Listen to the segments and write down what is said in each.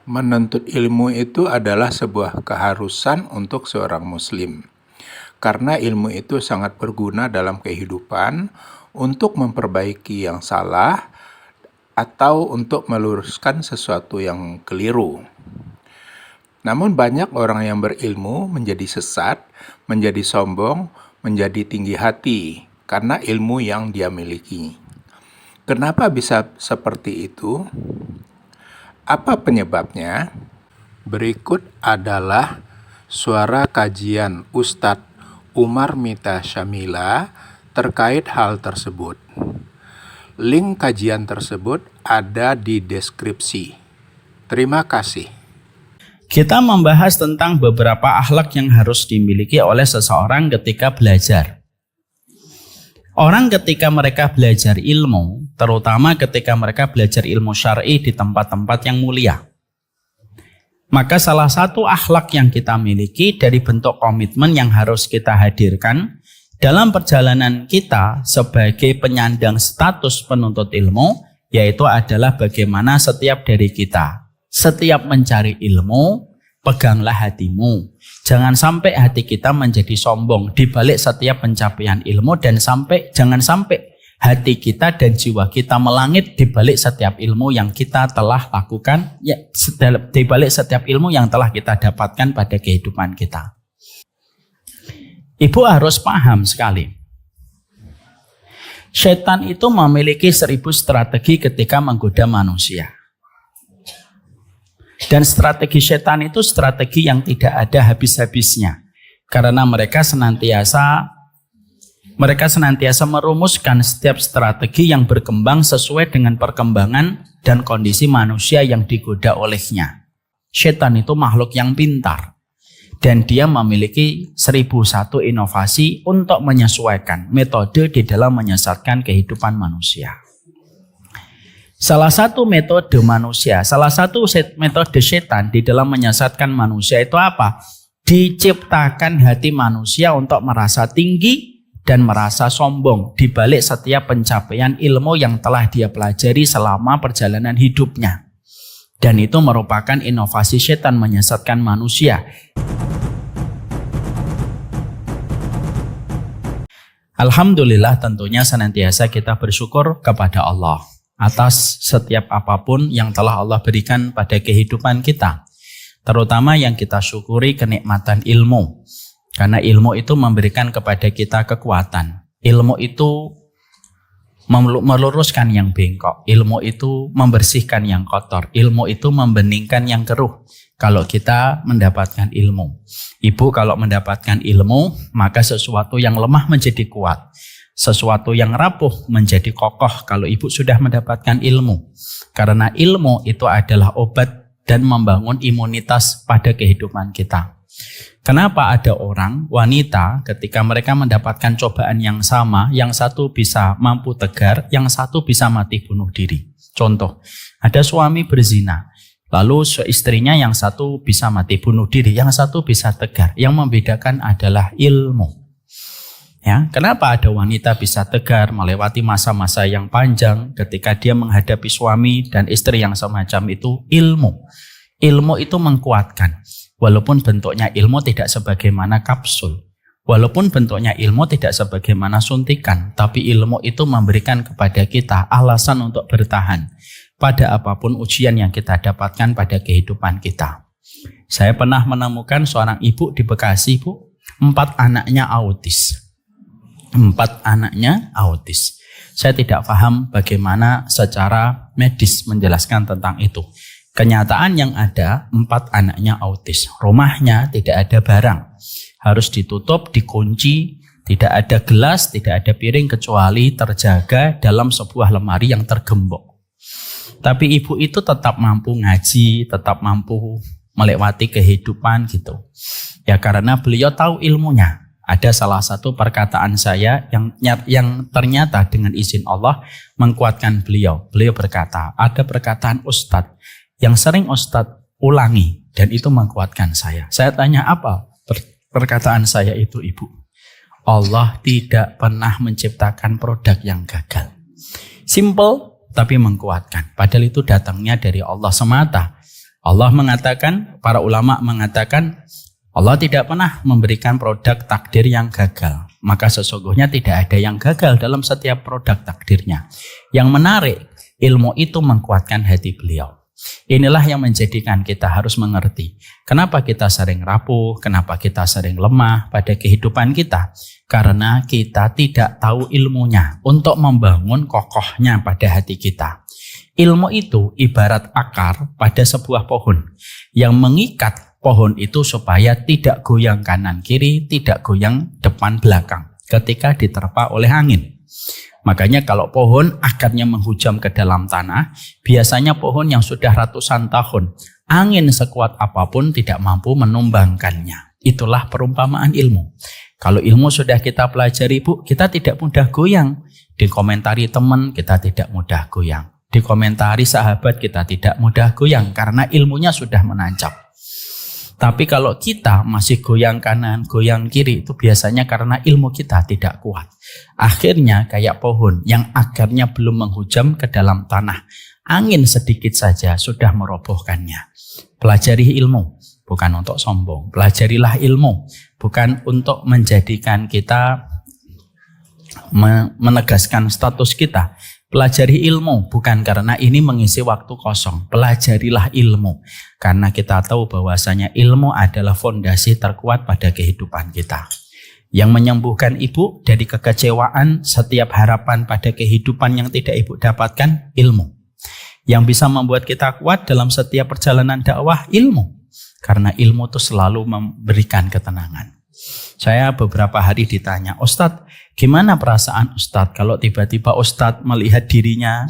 Menuntut ilmu itu adalah sebuah keharusan untuk seorang muslim. Karena ilmu itu sangat berguna dalam kehidupan untuk memperbaiki yang salah atau untuk meluruskan sesuatu yang keliru. Namun banyak orang yang berilmu menjadi sesat, menjadi sombong, menjadi tinggi hati karena ilmu yang dia miliki. Kenapa bisa seperti itu? Apa penyebabnya? Berikut adalah suara kajian Ustadz Umar Mita Syamila terkait hal tersebut. Link kajian tersebut ada di deskripsi. Terima kasih. Kita membahas tentang beberapa akhlak yang harus dimiliki oleh seseorang ketika belajar. Orang ketika mereka belajar ilmu, terutama ketika mereka belajar ilmu syar'i di tempat-tempat yang mulia, maka salah satu akhlak yang kita miliki dari bentuk komitmen yang harus kita hadirkan dalam perjalanan kita sebagai penyandang status penuntut ilmu, yaitu adalah bagaimana setiap dari kita, setiap mencari ilmu, peganglah hatimu. Jangan sampai hati kita menjadi sombong di balik setiap pencapaian ilmu, dan jangan sampai hati kita dan jiwa kita melangit di balik setiap ilmu yang kita telah lakukan, di balik setiap ilmu yang telah kita dapatkan pada kehidupan kita. Ibu harus paham sekali. Setan itu memiliki 1000 strategi ketika menggoda manusia. Dan strategi setan itu strategi yang tidak ada habis-habisnya. Karena mereka senantiasa merumuskan setiap strategi yang berkembang sesuai dengan perkembangan dan kondisi manusia yang digoda olehnya. Setan itu makhluk yang pintar. Dan dia memiliki 1001 inovasi untuk menyesuaikan metode di dalam menyesatkan kehidupan manusia. Salah satu metode setan di dalam menyesatkan manusia itu apa? Diciptakan hati manusia untuk merasa tinggi dan merasa sombong di balik setiap pencapaian ilmu yang telah dia pelajari selama perjalanan hidupnya. Dan itu merupakan inovasi setan menyesatkan manusia. Alhamdulillah, tentunya senantiasa kita bersyukur kepada Allah atas setiap apapun yang telah Allah berikan pada kehidupan kita. Terutama yang kita syukuri kenikmatan ilmu. Karena ilmu itu memberikan kepada kita kekuatan. Ilmu itu meluruskan yang bengkok. Ilmu itu membersihkan yang kotor. Ilmu itu membeningkan yang keruh. Kalau kita mendapatkan ilmu. Ibu kalau mendapatkan ilmu, maka sesuatu yang lemah menjadi kuat. Sesuatu yang rapuh menjadi kokoh kalau ibu sudah mendapatkan ilmu. Karena ilmu itu adalah obat dan membangun imunitas pada kehidupan kita. Kenapa ada orang, wanita, ketika mereka mendapatkan cobaan yang sama, yang satu bisa mampu tegar, yang satu bisa mati bunuh diri. Contoh, ada suami berzina, lalu istrinya yang satu bisa mati bunuh diri, yang satu bisa tegar. Yang membedakan adalah ilmu. Ya, kenapa ada wanita bisa tegar melewati masa-masa yang panjang ketika dia menghadapi suami dan istri yang semacam itu? Ilmu. Ilmu itu mengkuatkan. Walaupun bentuknya ilmu tidak sebagaimana kapsul. Walaupun bentuknya ilmu tidak sebagaimana suntikan. Tapi ilmu itu memberikan kepada kita alasan untuk bertahan pada apapun ujian yang kita dapatkan pada kehidupan kita. Saya pernah menemukan seorang ibu di Bekasi, Bu. 4 anaknya autis. 4 anaknya autis. Saya tidak paham bagaimana secara medis menjelaskan tentang itu. Kenyataan yang ada, 4 anaknya autis. Rumahnya tidak ada barang. Harus ditutup, dikunci, tidak ada gelas, tidak ada piring kecuali terjaga dalam sebuah lemari yang tergembok. Tapi ibu itu tetap mampu ngaji, tetap mampu melewati kehidupan gitu. Ya karena beliau tahu ilmunya. Ada salah satu perkataan saya yang ternyata dengan izin Allah mengkuatkan beliau. Beliau berkata, ada perkataan Ustadz yang sering Ustadz ulangi dan itu mengkuatkan saya. Saya tanya apa perkataan saya itu, Ibu? Allah tidak pernah menciptakan produk yang gagal. Simple tapi mengkuatkan. Padahal itu datangnya dari Allah semata. Allah mengatakan, para ulama mengatakan, Allah tidak pernah memberikan produk takdir yang gagal. Maka sesungguhnya tidak ada yang gagal dalam setiap produk takdirnya. Yang menarik, ilmu itu menguatkan hati beliau. Inilah yang menjadikan kita harus mengerti kenapa kita sering rapuh, kenapa kita sering lemah pada kehidupan kita. Karena kita tidak tahu ilmunya untuk membangun kokohnya pada hati kita. Ilmu itu ibarat akar pada sebuah pohon yang mengikat pohon itu supaya tidak goyang kanan kiri, tidak goyang depan belakang ketika diterpa oleh angin. Makanya kalau pohon akarnya menghujam ke dalam tanah, biasanya pohon yang sudah ratusan tahun, angin sekuat apapun tidak mampu menumbangkannya. Itulah perumpamaan ilmu. Kalau ilmu sudah kita pelajari, Bu, kita tidak mudah goyang. Dikomentari teman, kita tidak mudah goyang. Dikomentari sahabat, kita tidak mudah goyang karena ilmunya sudah menancap. Tapi kalau kita masih goyang kanan, goyang kiri, itu biasanya karena ilmu kita tidak kuat. Akhirnya kayak pohon yang akarnya belum menghujam ke dalam tanah. Angin sedikit saja sudah merobohkannya. Pelajari ilmu, bukan untuk sombong. Pelajarilah ilmu, bukan untuk menjadikan kita menegaskan status kita. Pelajari ilmu bukan karena ini mengisi waktu kosong. Pelajarilah ilmu karena kita tahu bahwasanya ilmu adalah fondasi terkuat pada kehidupan kita. Yang menyembuhkan ibu dari kekecewaan setiap harapan pada kehidupan yang tidak ibu dapatkan, ilmu. Yang bisa membuat kita kuat dalam setiap perjalanan dakwah, ilmu. Karena ilmu itu selalu memberikan ketenangan. Saya beberapa hari ditanya, Ustadz, gimana perasaan Ustadz kalau tiba-tiba Ustadz melihat dirinya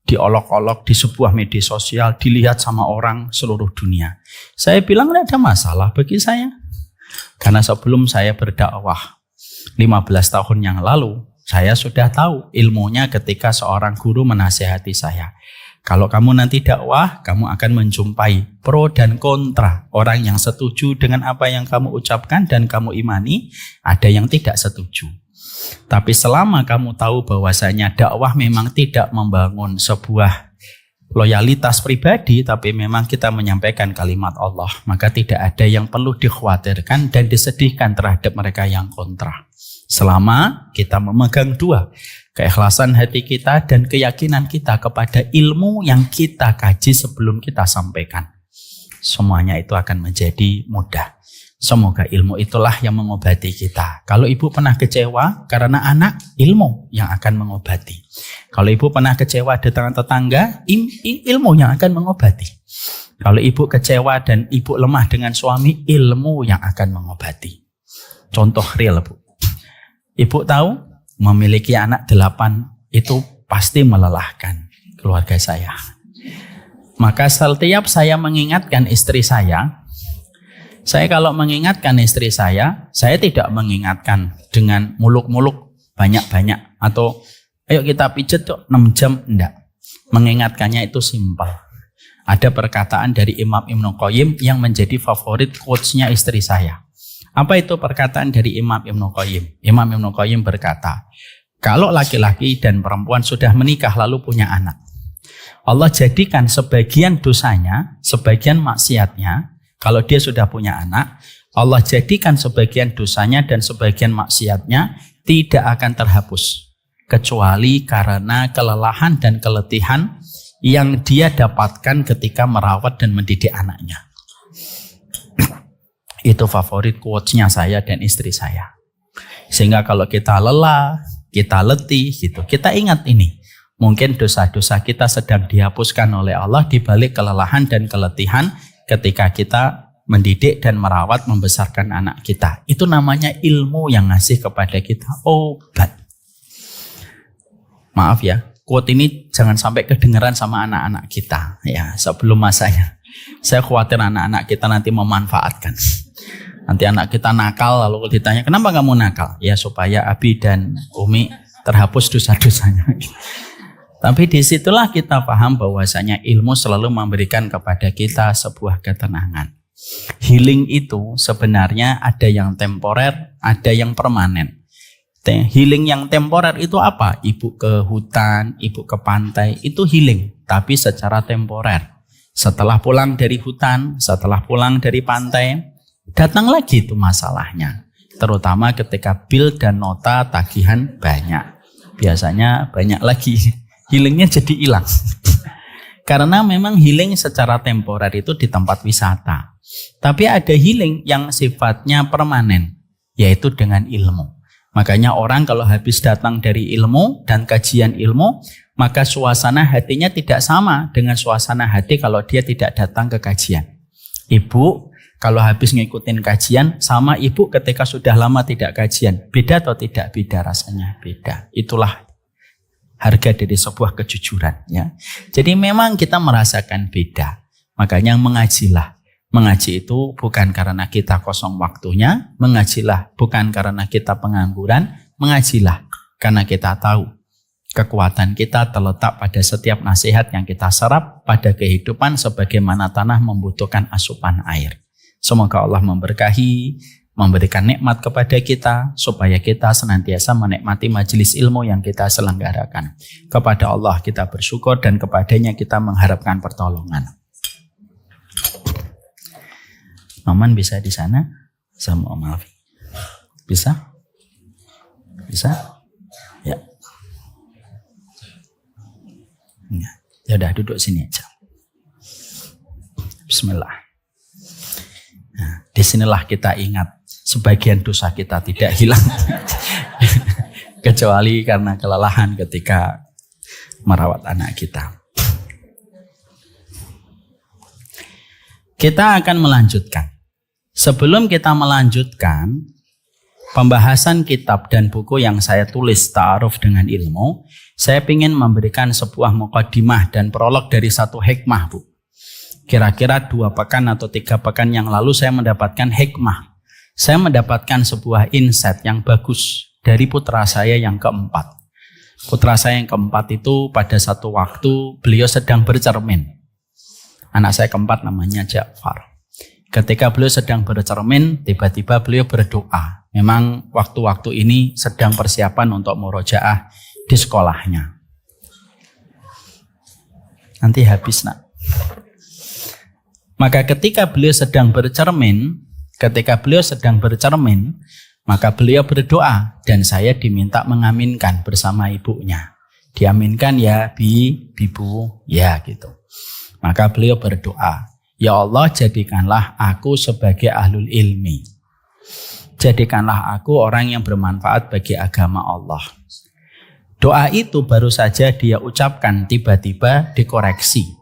diolok-olok di sebuah media sosial, dilihat sama orang seluruh dunia? Saya bilang tidak ada masalah bagi saya. Karena sebelum saya berdakwah 15 tahun yang lalu, saya sudah tahu ilmunya ketika seorang guru menasihati saya. Kalau kamu nanti dakwah, kamu akan menjumpai pro dan kontra. Orang yang setuju dengan apa yang kamu ucapkan dan kamu imani, ada yang tidak setuju. Tapi selama kamu tahu bahwasanya dakwah memang tidak membangun sebuah loyalitas pribadi, tapi memang kita menyampaikan kalimat Allah, maka tidak ada yang perlu dikhawatirkan dan disedihkan terhadap mereka yang kontra. Selama kita memegang dua, keikhlasan hati kita dan keyakinan kita kepada ilmu yang kita kaji sebelum kita sampaikan, semuanya itu akan menjadi mudah. Semoga ilmu itulah yang mengobati kita. Kalau ibu pernah kecewa karena anak, ilmu yang akan mengobati. Kalau ibu pernah kecewa dengan tetangga, ilmu yang akan mengobati. Kalau ibu kecewa dan ibu lemah dengan suami, ilmu yang akan mengobati. Contoh real, Bu. Ibu tahu memiliki anak 8 itu pasti melelahkan keluarga saya. Maka setiap saya mengingatkan istri saya kalau mengingatkan istri saya tidak mengingatkan dengan muluk-muluk banyak-banyak atau ayo kita pijet tuh 6 jam, enggak. Mengingatkannya itu simpel. Ada perkataan dari Imam Ibnu Qayyim yang menjadi favorit quotes-nya istri saya. Apa itu perkataan dari Imam Ibnu Qayyim? Imam Ibnu Qayyim berkata, kalau laki-laki dan perempuan sudah menikah lalu punya anak, Allah jadikan sebagian dosanya, sebagian maksiatnya, kalau dia sudah punya anak, Allah jadikan sebagian dosanya dan sebagian maksiatnya tidak akan terhapus, kecuali karena kelelahan dan keletihan yang dia dapatkan ketika merawat dan mendidik anaknya. Itu favorit quotes-nya saya dan istri saya. Sehingga kalau kita lelah, kita letih gitu, kita ingat ini. Mungkin dosa-dosa kita sedang dihapuskan oleh Allah di balik kelelahan dan keletihan ketika kita mendidik dan merawat membesarkan anak kita. Itu namanya ilmu yang ngasih kepada kita obat. Maaf ya, quote ini jangan sampai kedengeran sama anak-anak kita ya sebelum masanya. Saya khawatir anak-anak kita nanti memanfaatkan. Nanti anak kita nakal lalu ditanya, kenapa kamu nakal? Ya supaya Abi dan Umi terhapus dosa-dosanya. Tapi disitulah kita paham bahwasanya ilmu selalu memberikan kepada kita sebuah ketenangan. Healing itu sebenarnya ada yang temporer, ada yang permanen. Healing yang temporer itu apa? Ibu ke hutan, ibu ke pantai, itu healing, tapi secara temporer. Setelah pulang dari hutan, setelah pulang dari pantai, datang lagi itu masalahnya. Terutama ketika bil dan nota tagihan banyak. Biasanya banyak lagi. Healingnya jadi hilang. Karena memang healing secara temporer itu di tempat wisata. Tapi ada healing yang sifatnya permanen, yaitu dengan ilmu. Makanya orang kalau habis datang dari ilmu dan kajian ilmu, maka suasana hatinya tidak sama dengan suasana hati kalau dia tidak datang ke kajian. Ibu kalau habis ngikutin kajian sama ibu ketika sudah lama tidak kajian. Beda atau tidak? Beda rasanya, beda. Itulah harga dari sebuah kejujuran. Ya. Jadi memang kita merasakan beda. Makanya mengajilah. Mengaji itu bukan karena kita kosong waktunya, mengajilah bukan karena kita pengangguran, mengajilah karena kita tahu kekuatan kita terletak pada setiap nasihat yang kita serap pada kehidupan sebagaimana tanah membutuhkan asupan air. Semoga Allah memberkahi, memberikan nikmat kepada kita supaya kita senantiasa menikmati majelis ilmu yang kita selenggarakan. Kepada Allah kita bersyukur dan kepadanya kita mengharapkan pertolongan. Noman bisa di sana sama Om Alfi. Bisa? Bisa? Ya. Ya udah duduk sini aja. Bismillah. Nah, disinilah kita ingat sebagian dosa kita tidak hilang. Kecuali karena kelelahan ketika merawat anak kita. Kita akan melanjutkan. Sebelum kita melanjutkan pembahasan kitab dan buku yang saya tulis Ta'aruf dengan Ilmu, saya ingin memberikan sebuah muqaddimah dan prolog dari satu hikmah, Bu. Kira-kira 2 pekan atau 3 pekan yang lalu saya mendapatkan hikmah. Saya mendapatkan sebuah insight yang bagus dari putra saya yang keempat. Putra saya yang keempat itu pada satu waktu beliau sedang bercermin. Anak saya keempat namanya Ja'far. Ketika beliau sedang bercermin, tiba-tiba beliau berdoa. Memang waktu-waktu ini sedang persiapan untuk murojaah di sekolahnya. Nanti habis, Nak. Maka ketika beliau sedang bercermin, maka beliau berdoa dan saya diminta mengaminkan bersama ibunya. Diaminkan ya, Bibu, ya gitu. Maka beliau berdoa, ya Allah jadikanlah aku sebagai ahlul ilmi. Jadikanlah aku orang yang bermanfaat bagi agama Allah. Doa itu baru saja dia ucapkan tiba-tiba dikoreksi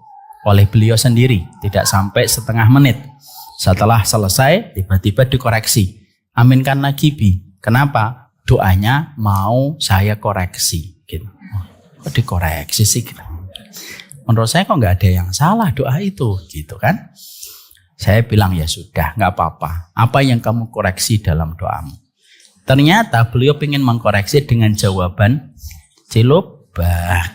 oleh beliau sendiri. Tidak sampai setengah menit. Setelah selesai tiba-tiba dikoreksi. Aminkan lagi Bi. Kenapa? Doanya mau saya koreksi. Gitu. Kok dikoreksi sih? Menurut saya kok nggak ada yang salah doa itu, gitu kan? Saya bilang ya sudah, nggak apa-apa. Apa yang kamu koreksi dalam doamu? Ternyata beliau ingin mengkoreksi dengan jawaban cilubak.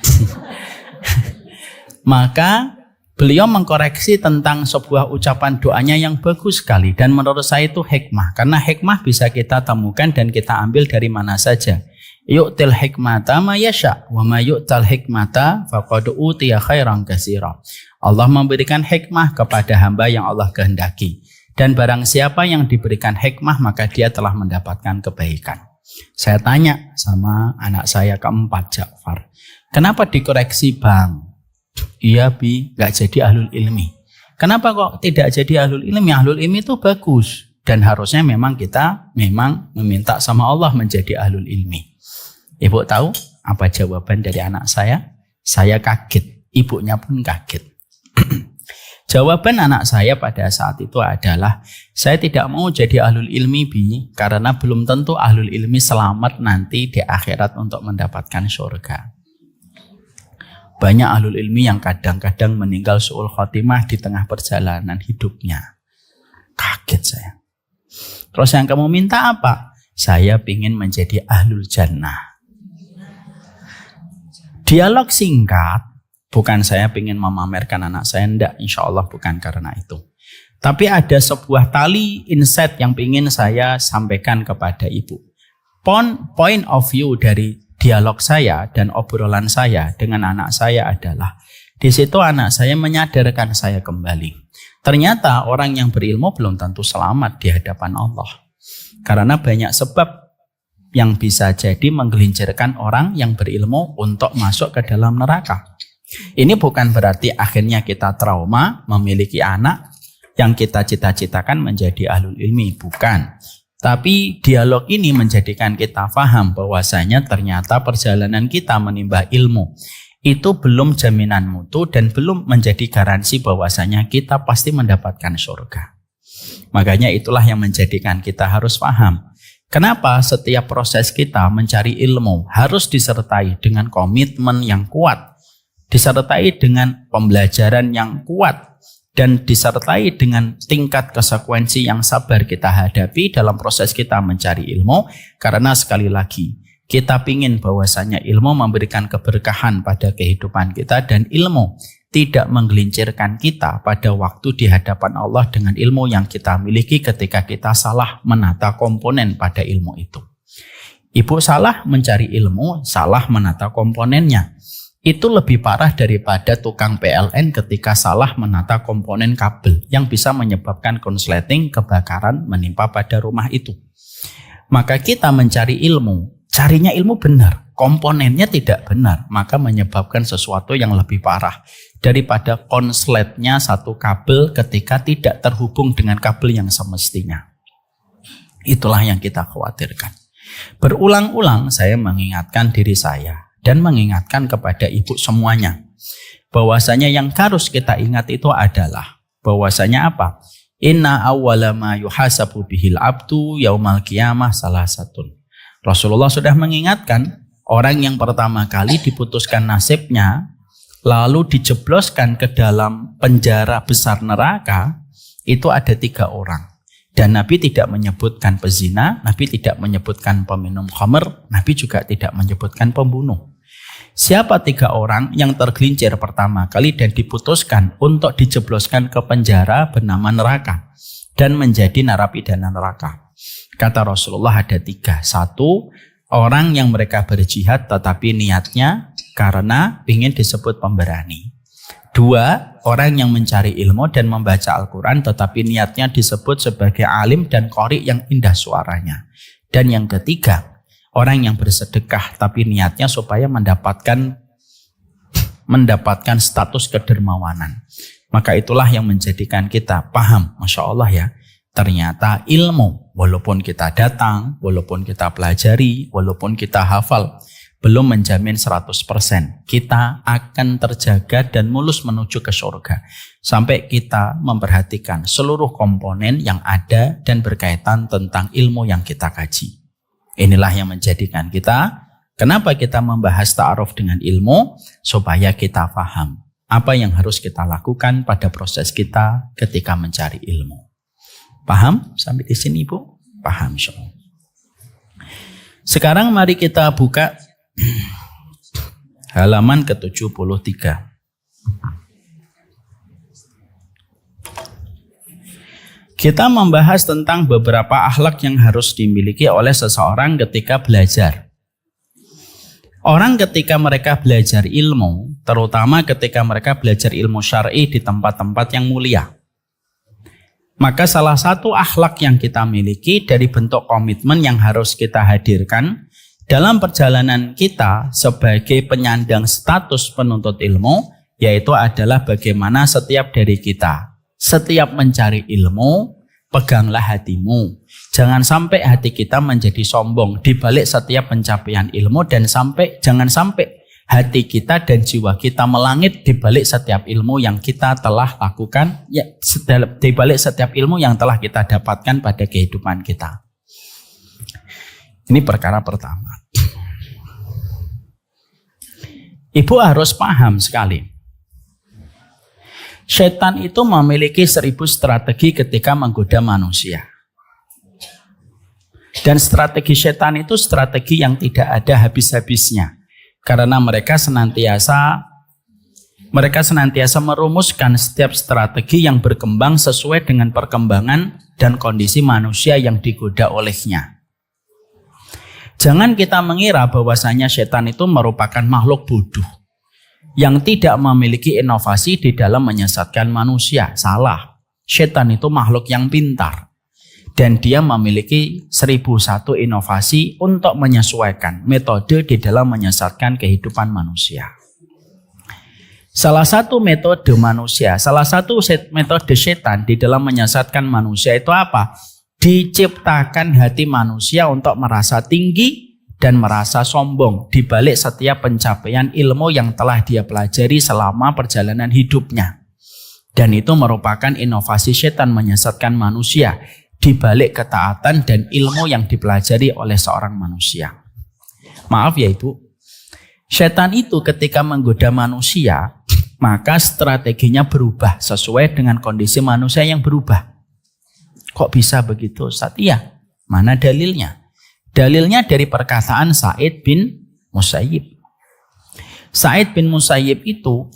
Maka beliau mengkoreksi tentang sebuah ucapan doanya yang bagus sekali dan menurut saya itu hikmah. Karena hikmah bisa kita temukan dan kita ambil dari mana saja. Yu'til hikmata ma yasha wa ma yu'tal hikmata faqad utiya khairan katsira. Allah memberikan hikmah kepada hamba yang Allah kehendaki dan barang siapa yang diberikan hikmah maka dia telah mendapatkan kebaikan. Saya tanya sama anak saya keempat Ja'far, kenapa dikoreksi Bang? Iya Bi, gak jadi ahlul ilmi. Kenapa kok tidak jadi ahlul ilmi? Ahlul ilmi itu bagus dan harusnya memang kita meminta sama Allah menjadi ahlul ilmi. Ibu tahu apa jawaban dari anak saya? Saya kaget, ibunya pun kaget. Jawaban anak saya pada saat itu adalah, saya tidak mau jadi ahlul ilmi Bi, karena belum tentu ahlul ilmi selamat nanti di akhirat untuk mendapatkan surga. Banyak ahlul ilmi yang kadang-kadang meninggal su'ul khotimah di tengah perjalanan hidupnya. Kaget saya. Terus yang kamu minta apa? Saya ingin menjadi ahlul jannah. Dialog singkat, bukan saya ingin memamerkan anak saya, enggak, insya Allah bukan karena itu. Tapi ada sebuah tali insight yang ingin saya sampaikan kepada ibu. Point of view dari dialog saya dan obrolan saya dengan anak saya adalah Di situ anak saya menyadarkan saya kembali. Ternyata orang yang berilmu belum tentu selamat di hadapan Allah. Karena banyak sebab yang bisa jadi menggelincirkan orang yang berilmu untuk masuk ke dalam neraka. Ini bukan berarti akhirnya kita trauma memiliki anak yang kita cita-citakan menjadi ahlul ilmi, bukan. Tapi dialog ini menjadikan kita paham bahwasanya ternyata perjalanan kita menimba ilmu itu belum jaminan mutu dan belum menjadi garansi bahwasanya kita pasti mendapatkan surga. Makanya itulah yang menjadikan kita harus paham. Kenapa setiap proses kita mencari ilmu harus disertai dengan komitmen yang kuat, disertai dengan pembelajaran yang kuat, dan disertai dengan tingkat konsekuensi yang sabar kita hadapi dalam proses kita mencari ilmu. Karena sekali lagi, kita ingin bahwasanya ilmu memberikan keberkahan pada kehidupan kita dan ilmu tidak menggelincirkan kita pada waktu di hadapan Allah dengan ilmu yang kita miliki ketika kita salah menata komponen pada ilmu itu. Ibu salah mencari ilmu, salah menata komponennya. Itu lebih parah daripada tukang PLN ketika salah menata komponen kabel yang bisa menyebabkan konsleting, kebakaran menimpa pada rumah itu. Maka kita mencari ilmu, carinya ilmu benar, komponennya tidak benar, maka menyebabkan sesuatu yang lebih parah daripada konsletnya satu kabel ketika tidak terhubung dengan kabel yang semestinya. Itulah yang kita khawatirkan. Berulang-ulang saya mengingatkan diri saya dan mengingatkan kepada ibu semuanya, bahwasanya yang harus kita ingat itu adalah bahwasanya apa? Inna awwala ma yuhasabu bihil abdu yaumal qiyamah salasatun. Rasulullah sudah mengingatkan, orang yang pertama kali diputuskan nasibnya lalu dijebloskan ke dalam penjara besar neraka itu ada 3 orang. Dan Nabi tidak menyebutkan pezina, Nabi tidak menyebutkan peminum khamr, Nabi juga tidak menyebutkan pembunuh. Siapa 3 orang yang tergelincir pertama kali dan diputuskan untuk dijebloskan ke penjara bernama neraka dan menjadi narapidana neraka? Kata Rasulullah ada 3. 1, orang yang mereka berjihad tetapi niatnya karena ingin disebut pemberani. 2, orang yang mencari ilmu dan membaca Al-Quran tetapi niatnya disebut sebagai alim dan qori yang indah suaranya. Dan yang ketiga, orang yang bersedekah tapi niatnya supaya mendapatkan status kedermawanan. Maka itulah yang menjadikan kita paham, Masya Allah ya, ternyata ilmu walaupun kita datang, walaupun kita pelajari, walaupun kita hafal, belum menjamin 100% kita akan terjaga dan mulus menuju ke surga. Sampai kita memperhatikan seluruh komponen yang ada dan berkaitan tentang ilmu yang kita kaji. Inilah yang menjadikan kita, kenapa kita membahas ta'aruf dengan ilmu, supaya kita paham apa yang harus kita lakukan pada proses kita ketika mencari ilmu. Paham sampai di sini Ibu? Paham insyaallah. Sekarang mari kita buka halaman ke-73. Kita membahas tentang beberapa akhlak yang harus dimiliki oleh seseorang ketika belajar. Orang ketika mereka belajar ilmu, terutama ketika mereka belajar ilmu syar'i di tempat-tempat yang mulia, maka salah satu akhlak yang kita miliki dari bentuk komitmen yang harus kita hadirkan dalam perjalanan kita sebagai penyandang status penuntut ilmu, yaitu adalah bagaimana setiap dari kita, setiap mencari ilmu, peganglah hatimu. Jangan sampai hati kita menjadi sombong di balik setiap pencapaian ilmu, dan jangan sampai hati kita dan jiwa kita melangit di balik setiap ilmu yang kita telah lakukan, ya, di balik setiap ilmu yang telah kita dapatkan pada kehidupan kita. Ini perkara pertama. Ibu harus paham sekali. Setan itu memiliki 1000 strategi ketika menggoda manusia. Dan strategi setan itu strategi yang tidak ada habis-habisnya. Karena mereka senantiasa merumuskan setiap strategi yang berkembang sesuai dengan perkembangan dan kondisi manusia yang digoda olehnya. Jangan kita mengira bahwasanya setan itu merupakan makhluk bodoh. yang tidak memiliki inovasi di dalam menyesatkan manusia. Salah. Setan itu makhluk yang pintar. Dan dia memiliki 1001 inovasi untuk menyesuaikan metode di dalam menyesatkan kehidupan manusia. Salah satu metode setan di dalam menyesatkan manusia itu apa? Diciptakan hati manusia untuk merasa tinggi dan merasa sombong di balik setiap pencapaian ilmu yang telah dia pelajari selama perjalanan hidupnya. Dan itu merupakan inovasi setan menyesatkan manusia di balik ketaatan dan ilmu yang dipelajari oleh seorang manusia. Maaf ya Ibu, setan itu ketika menggoda manusia, maka strateginya berubah sesuai dengan kondisi manusia yang berubah. Kok bisa begitu Ustaz? Iya, mana dalilnya? Dalilnya dari perkataan Sa'id bin Musayyib. Sa'id bin Musayyib itu,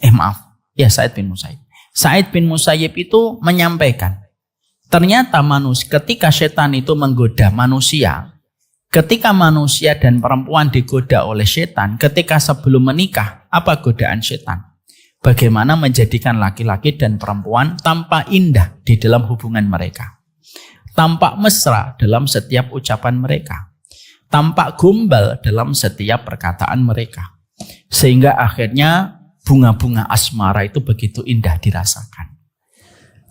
Sa'id bin Musayyib itu menyampaikan, ternyata ketika setan itu menggoda manusia, ketika manusia dan perempuan digoda oleh setan, ketika sebelum menikah, apa godaan setan? Bagaimana menjadikan laki-laki dan perempuan tampak indah di dalam hubungan mereka, tampak mesra dalam setiap ucapan mereka, tampak gombal dalam setiap perkataan mereka. Sehingga akhirnya bunga-bunga asmara itu begitu indah dirasakan.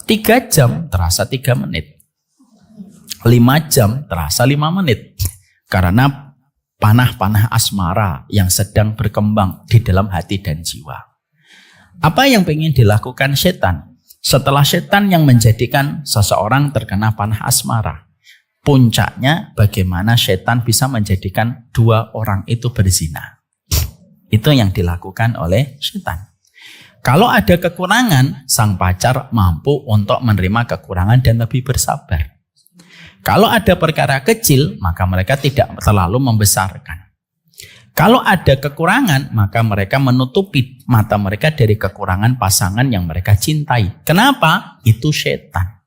3 jam terasa 3 menit. 5 jam terasa 5 menit. Karena panah-panah asmara yang sedang berkembang di dalam hati dan jiwa. Apa yang ingin dilakukan setan? Setelah setan yang menjadikan seseorang terkena panah asmara, puncaknya bagaimana setan bisa menjadikan 2 orang itu berzina. Itu yang dilakukan oleh setan. Kalau ada kekurangan, sang pacar mampu untuk menerima kekurangan dan lebih bersabar. Kalau ada perkara kecil, maka mereka tidak terlalu membesarkan. Kalau ada kekurangan, maka mereka menutupi mata mereka dari kekurangan pasangan yang mereka cintai. Kenapa? Itu setan.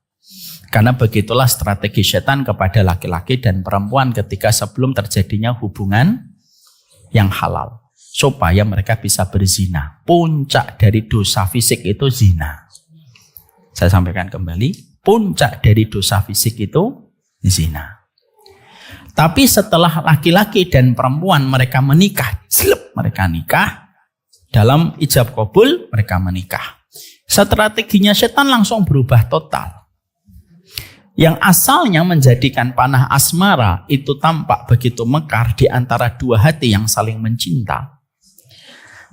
Karena begitulah strategi setan kepada laki-laki dan perempuan ketika sebelum terjadinya hubungan yang halal. Supaya mereka bisa berzina. Puncak dari dosa fisik itu zina. Saya sampaikan kembali, puncak dari dosa fisik itu zina. Tapi setelah laki-laki dan perempuan mereka menikah, mereka nikah, dalam ijab kabul mereka menikah. Strateginya setan langsung berubah total. Yang asalnya menjadikan panah asmara itu tampak begitu mekar di antara 2 hati yang saling mencinta.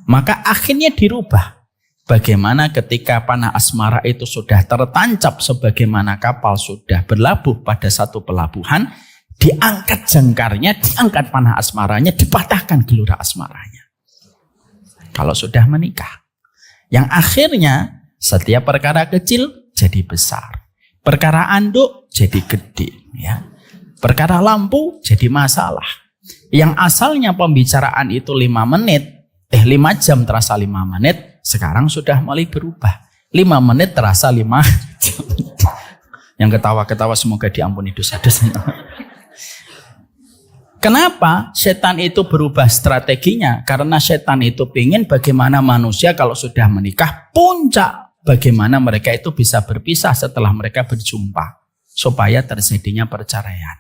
Maka akhirnya dirubah. Bagaimana ketika panah asmara itu sudah tertancap sebagaimana kapal sudah berlabuh pada satu pelabuhan, diangkat jangkarnya, diangkat panah asmaranya, dipatahkan gelora asmaranya. Kalau sudah menikah. Yang akhirnya setiap perkara kecil jadi besar. Perkara anduk jadi gede. Ya. Perkara lampu jadi masalah. Yang asalnya pembicaraan itu 5 menit, 5 jam terasa 5 menit, sekarang sudah mulai berubah. 5 menit terasa 5 jam. Yang ketawa-ketawa semoga diampuni dosa-dosanya. Kenapa setan itu berubah strateginya? Karena setan itu ingin bagaimana manusia kalau sudah menikah, puncak bagaimana mereka itu bisa berpisah setelah mereka berjumpa. Supaya terjadinya perceraian.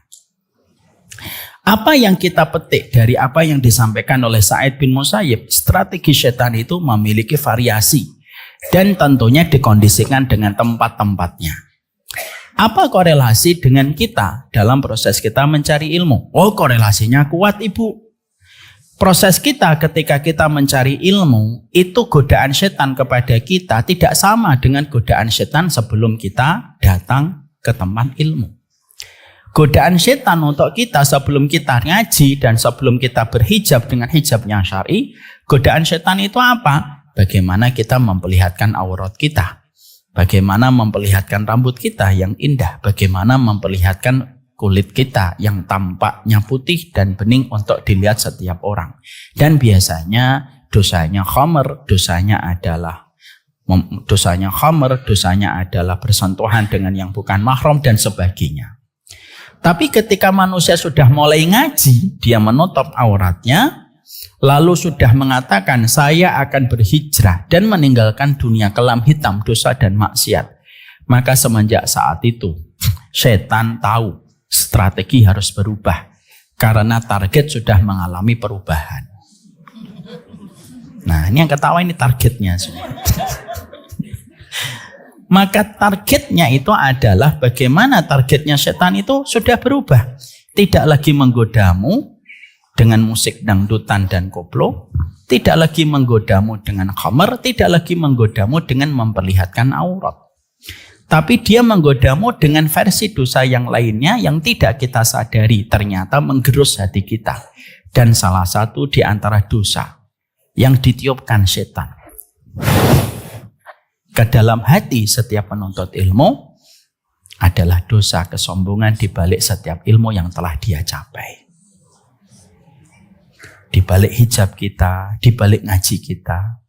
Apa yang kita petik dari apa yang disampaikan oleh Sa'id bin Musayyib, strategi setan itu memiliki variasi dan tentunya dikondisikan dengan tempat-tempatnya. Apa korelasi dengan kita dalam proses kita mencari ilmu? Oh, korelasinya kuat Ibu. Proses kita ketika kita mencari ilmu, itu godaan setan kepada kita tidak sama dengan godaan setan sebelum kita datang ke tempat ilmu. Godaan setan untuk kita sebelum kita ngaji dan sebelum kita berhijab dengan hijab yang syar'i, godaan setan itu apa? Bagaimana kita memperlihatkan aurat kita, bagaimana memperlihatkan rambut kita yang indah, bagaimana memperlihatkan kulit kita yang tampaknya putih dan bening untuk dilihat setiap orang. Dan biasanya dosanya khamr, dosanya adalah bersentuhan dengan yang bukan mahram dan sebagainya. Tapi ketika manusia sudah mulai ngaji, dia menutup auratnya, lalu sudah mengatakan saya akan berhijrah dan meninggalkan dunia kelam hitam dosa dan maksiat, maka semenjak saat itu setan tahu strategi harus berubah karena target sudah mengalami perubahan. Nah, ini yang ketawa ini targetnya semua. Maka targetnya itu adalah bagaimana targetnya setan itu sudah berubah. Tidak lagi menggodamu dengan musik dangdutan dan koplo. Tidak lagi menggodamu dengan khamar. Tidak lagi menggodamu dengan memperlihatkan aurat. Tapi dia menggodamu dengan versi dosa yang lainnya yang tidak kita sadari. Ternyata menggerus hati kita. Dan salah satu di antara dosa yang ditiupkan setan ke dalam hati setiap penuntut ilmu adalah dosa kesombongan di balik setiap ilmu yang telah dia capai. Di balik hijab kita, di balik ngaji kita,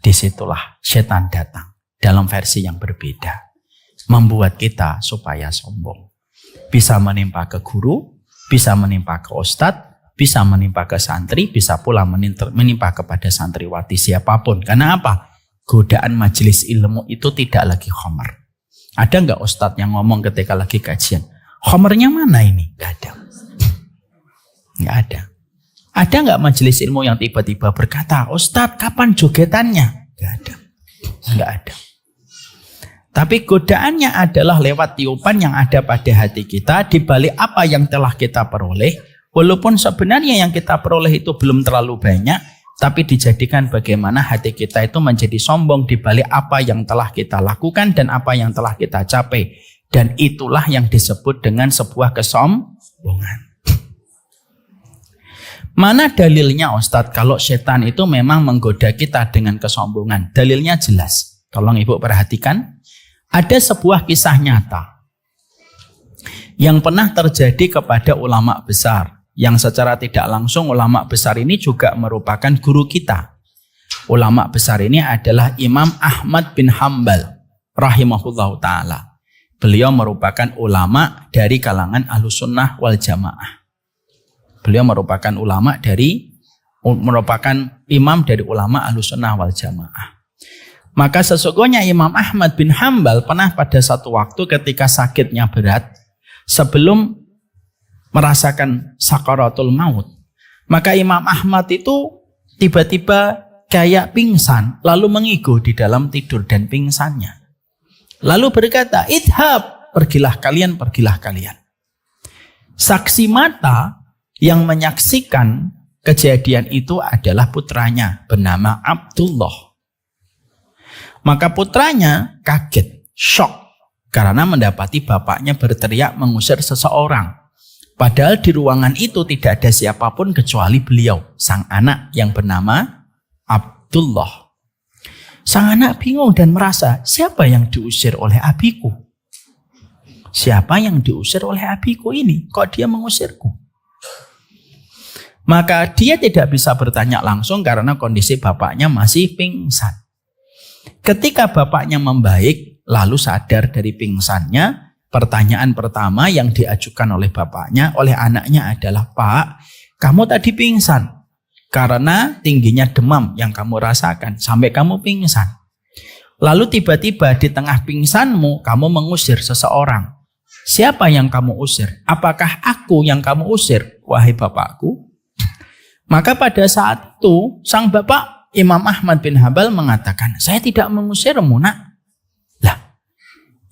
disitulah setan datang dalam versi yang berbeda. Membuat kita supaya sombong. Bisa menimpa ke guru, bisa menimpa ke ustadz, bisa menimpa ke santri, bisa pula menimpa kepada santriwati siapapun. Karena apa? Godaan majelis ilmu itu tidak lagi khamar. Ada nggak ustadz yang ngomong ketika lagi kajian, khamarnya mana ini? Nggak ada. Nggak ada. Ada nggak majelis ilmu yang tiba-tiba berkata, ustadz kapan jogetannya? Nggak ada. Nggak ada. Tapi godaannya adalah lewat tiupan yang ada pada hati kita, di balik apa yang telah kita peroleh, walaupun sebenarnya yang kita peroleh itu belum terlalu banyak, tapi dijadikan bagaimana hati kita itu menjadi sombong di balik apa yang telah kita lakukan dan apa yang telah kita capai. Dan itulah yang disebut dengan sebuah kesombongan. Mana dalilnya Ustadz kalau setan itu memang menggoda kita dengan kesombongan? Dalilnya jelas. Tolong Ibu perhatikan. Ada sebuah kisah nyata yang pernah terjadi kepada ulama besar. Yang secara tidak langsung ulama besar ini juga merupakan guru kita. Ulama besar ini adalah Imam Ahmad bin Hambal rahimahullahu ta'ala. Beliau merupakan ulama dari kalangan Ahlussunnah wal Jamaah. Beliau merupakan imam dari ulama Ahlussunnah wal Jamaah. Maka sesungguhnya Imam Ahmad bin Hambal pernah pada satu waktu ketika sakitnya berat, sebelum merasakan sakaratul maut, maka Imam Ahmad itu tiba-tiba kayak pingsan, lalu mengigo di dalam tidur dan pingsannya. Lalu berkata, idhab, pergilah kalian, pergilah kalian. Saksi mata yang menyaksikan kejadian itu adalah putranya bernama Abdullah. Maka putranya kaget, shock, karena mendapati bapaknya berteriak mengusir seseorang. Padahal di ruangan itu tidak ada siapapun kecuali beliau, sang anak yang bernama Abdullah. Sang anak bingung dan merasa, siapa yang diusir oleh abiku? Siapa yang diusir oleh abiku ini? Kok dia mengusirku? Maka dia tidak bisa bertanya langsung karena kondisi bapaknya masih pingsan. Ketika bapaknya membaik, lalu sadar dari pingsannya, pertanyaan pertama yang diajukan oleh bapaknya, oleh anaknya adalah, Pak, kamu tadi pingsan karena tingginya demam yang kamu rasakan sampai kamu pingsan. Lalu tiba-tiba di tengah pingsanmu kamu mengusir seseorang. Siapa yang kamu usir? Apakah aku yang kamu usir, wahai bapakku? Maka pada saat itu sang bapak Imam Ahmad bin Hambal mengatakan, saya tidak mengusirmu, nak. Lah,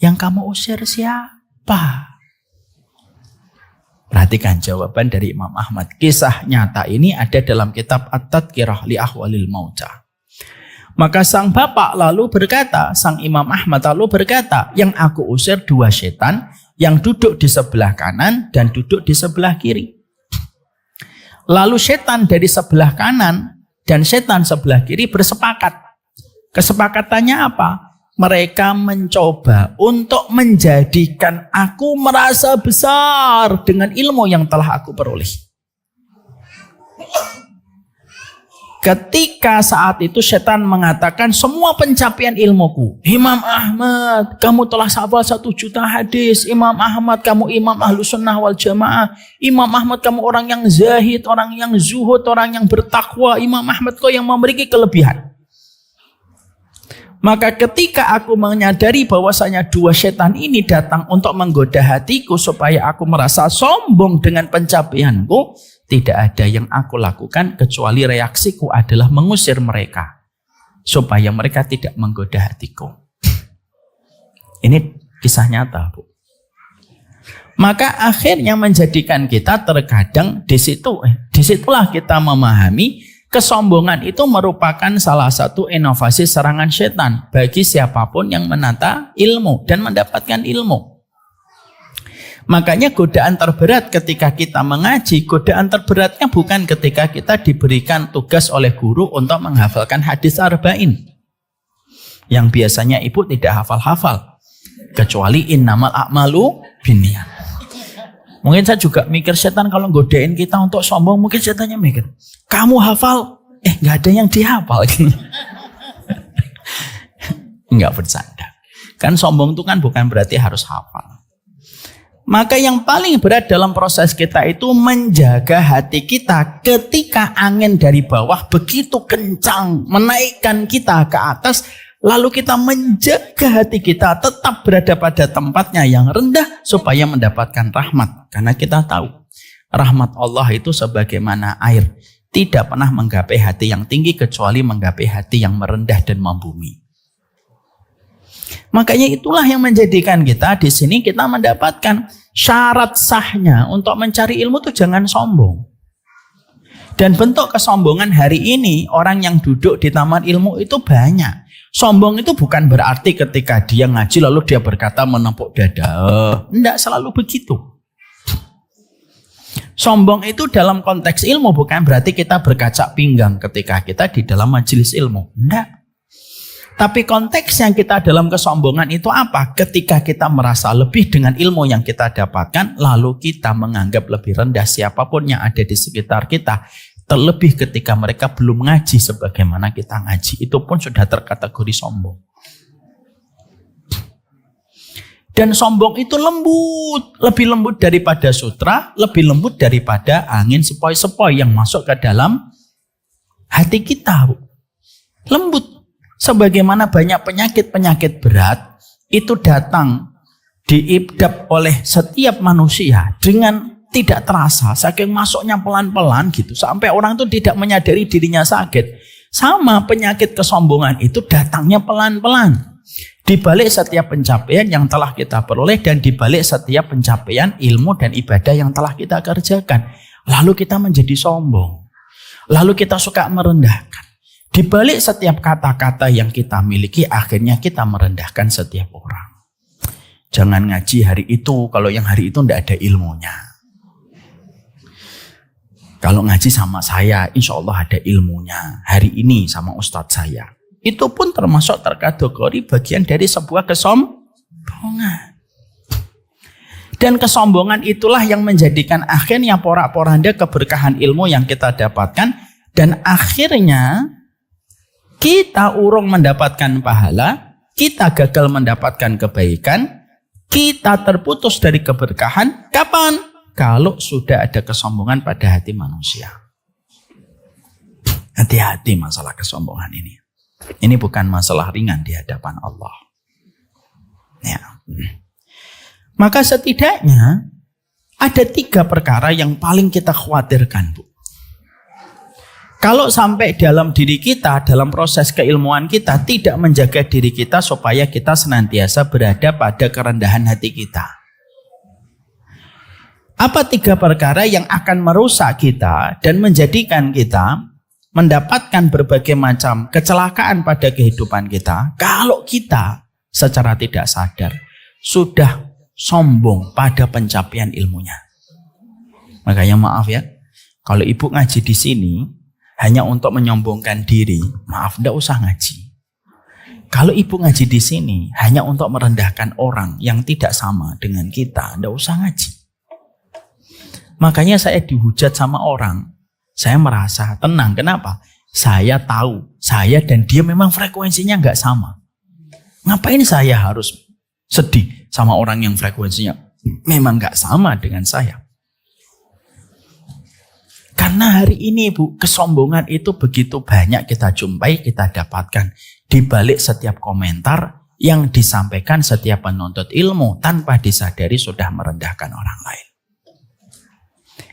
yang kamu usir siapa? Perhatikan jawaban dari Imam Ahmad. Kisah nyata ini ada dalam kitab At-Tadhkirah li Ahwalil Mauta. Maka sang bapak lalu berkata, sang Imam Ahmad lalu berkata, yang aku usir dua setan yang duduk di sebelah kanan dan duduk di sebelah kiri. Lalu setan dari sebelah kanan dan setan sebelah kiri bersepakat. Kesepakatannya apa? Mereka mencoba untuk menjadikan aku merasa besar dengan ilmu yang telah aku peroleh. Ketika saat itu setan mengatakan semua pencapaian ilmuku. Imam Ahmad, kamu telah hafal 1 juta hadis. Imam Ahmad, kamu imam Ahlus Sunnah wal Jamaah. Imam Ahmad, kamu orang yang zahid, orang yang zuhud, orang yang bertakwa. Imam Ahmad, kau yang memiliki kelebihan. Maka ketika aku menyadari bahwasanya 2 setan ini datang untuk menggoda hatiku supaya aku merasa sombong dengan pencapaianku, tidak ada yang aku lakukan kecuali reaksiku adalah mengusir mereka supaya mereka tidak menggoda hatiku. Ini kisah nyata, Bu. Maka akhirnya menjadikan kita terkadang disitulah kita memahami kesombongan itu merupakan salah satu inovasi serangan setan bagi siapapun yang menata ilmu dan mendapatkan ilmu. Makanya godaan terberat ketika kita mengaji, godaan terberatnya bukan ketika kita diberikan tugas oleh guru untuk menghafalkan hadis arba'in. Yang biasanya ibu tidak hafal-hafal. Kecuali innamal a'malu binniyat. Mungkin saya juga mikir setan kalau godain kita untuk sombong, mungkin setannya mikir, kamu hafal, nggak ada yang dihafal. Nggak bercanda. Kan sombong itu kan bukan berarti harus hafal. Maka yang paling berat dalam proses kita itu menjaga hati kita ketika angin dari bawah begitu kencang menaikkan kita ke atas, lalu kita menjaga hati kita tetap berada pada tempatnya yang rendah supaya mendapatkan rahmat. Karena kita tahu rahmat Allah itu sebagaimana air, tidak pernah menggapai hati yang tinggi kecuali menggapai hati yang merendah dan membumi. Makanya itulah yang menjadikan kita di sini kita mendapatkan syarat sahnya untuk mencari ilmu itu jangan sombong. Dan bentuk kesombongan hari ini orang yang duduk di taman ilmu itu banyak. Sombong itu bukan berarti ketika dia ngaji lalu dia berkata menepuk dada. Tidak selalu begitu. Sombong itu dalam konteks ilmu bukan berarti kita berkacak pinggang ketika kita di dalam majelis ilmu. Tidak. Tapi konteks yang kita dalam kesombongan itu apa? Ketika kita merasa lebih dengan ilmu yang kita dapatkan, lalu kita menganggap lebih rendah siapapun yang ada di sekitar kita. Terlebih ketika mereka belum ngaji sebagaimana kita ngaji. Itu pun sudah terkategori sombong. Dan sombong itu lembut. Lebih lembut daripada sutra, lebih lembut daripada angin sepoi-sepoi yang masuk ke dalam hati kita. Lembut. Sebagaimana banyak penyakit-penyakit berat itu datang diidap oleh setiap manusia dengan tidak terasa, saking masuknya pelan-pelan gitu, sampai orang itu tidak menyadari dirinya sakit. Sama penyakit kesombongan itu datangnya pelan-pelan. Di balik setiap pencapaian yang telah kita peroleh dan di balik setiap pencapaian ilmu dan ibadah yang telah kita kerjakan. Lalu kita menjadi sombong. Lalu kita suka merendahkan. Di balik setiap kata-kata yang kita miliki, akhirnya kita merendahkan setiap orang. Jangan ngaji hari itu, kalau yang hari itu tidak ada ilmunya. Kalau ngaji sama saya, insya Allah ada ilmunya. Hari ini sama ustadz saya. Itu pun termasuk terkategori bagian dari sebuah kesombongan. Dan kesombongan itulah yang menjadikan akhirnya porak-poranda keberkahan ilmu yang kita dapatkan. Dan akhirnya kita urung mendapatkan pahala, kita gagal mendapatkan kebaikan, kita terputus dari keberkahan. Kapan? Kalau sudah ada kesombongan pada hati manusia. Hati-hati masalah kesombongan ini. Ini bukan masalah ringan di hadapan Allah. Ya. Maka setidaknya ada 3 perkara yang paling kita khawatirkan, Bu. Kalau sampai dalam diri kita, dalam proses keilmuan kita, tidak menjaga diri kita supaya kita senantiasa berada pada kerendahan hati kita. Apa 3 perkara yang akan merusak kita dan menjadikan kita mendapatkan berbagai macam kecelakaan pada kehidupan kita, kalau kita secara tidak sadar sudah sombong pada pencapaian ilmunya. Makanya maaf ya, kalau ibu ngaji di sini, hanya untuk menyombongkan diri, maaf, tidak usah ngaji. Kalau ibu ngaji di sini hanya untuk merendahkan orang yang tidak sama dengan kita, tidak usah ngaji. Makanya saya dihujat sama orang, saya merasa tenang. Kenapa? Saya tahu, saya dan dia memang frekuensinya nggak sama. Ngapain saya harus sedih sama orang yang frekuensinya memang nggak sama dengan saya? Karena hari ini Bu, kesombongan itu begitu banyak kita jumpai, kita dapatkan di balik setiap komentar yang disampaikan setiap penuntut ilmu tanpa disadari sudah merendahkan orang lain.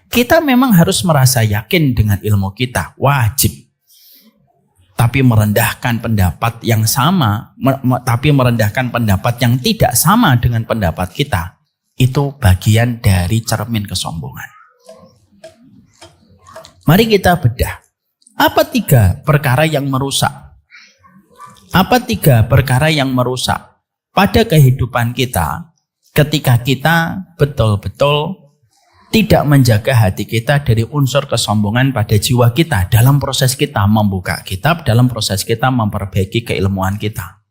Kita memang harus merasa yakin dengan ilmu kita, wajib. Tapi merendahkan pendapat yang sama, tapi merendahkan pendapat yang tidak sama dengan pendapat kita, itu bagian dari cermin kesombongan. Mari kita bedah. Apa 3 perkara yang merusak? Apa 3 perkara yang merusak pada kehidupan kita ketika kita betul-betul tidak menjaga hati kita dari unsur kesombongan pada jiwa kita dalam proses kita membuka kitab, dalam proses kita memperbaiki keilmuan kita.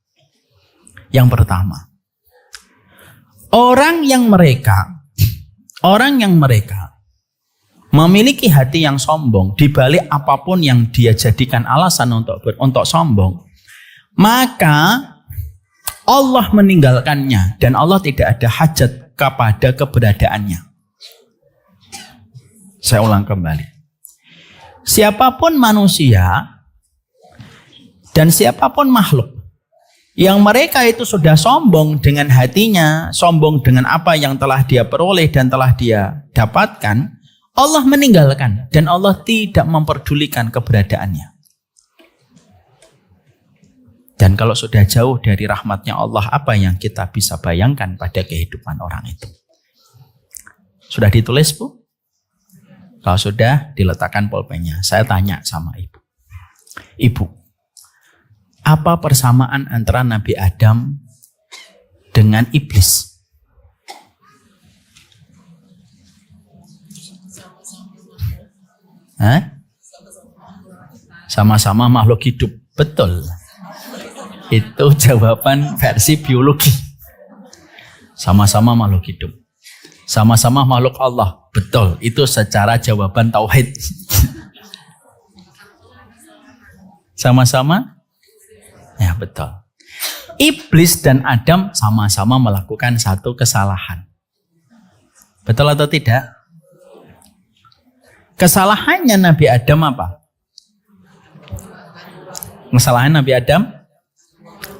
Yang pertama, orang yang mereka memiliki hati yang sombong, dibalik apapun yang dia jadikan alasan untuk sombong, maka Allah meninggalkannya dan Allah tidak ada hajat kepada keberadaannya. Saya ulang kembali. Siapapun manusia dan siapapun makhluk yang mereka itu sudah sombong dengan hatinya, sombong dengan apa yang telah dia peroleh dan telah dia dapatkan, Allah meninggalkan dan Allah tidak memperdulikan keberadaannya. Dan kalau sudah jauh dari rahmatnya Allah, apa yang kita bisa bayangkan pada kehidupan orang itu? Sudah ditulis, Bu? Kalau sudah, diletakkan pulpennya. Saya tanya sama Ibu. Ibu, apa persamaan antara Nabi Adam dengan iblis? Sama-sama makhluk hidup. Betul. Itu jawaban versi biologi. Sama-sama makhluk hidup. Sama-sama makhluk Allah. Betul. Itu secara jawaban tauhid. Sama-sama? Ya, betul. Iblis dan Adam sama-sama melakukan satu kesalahan. Betul atau tidak? Kesalahannya Nabi Adam apa? Kesalahan Nabi Adam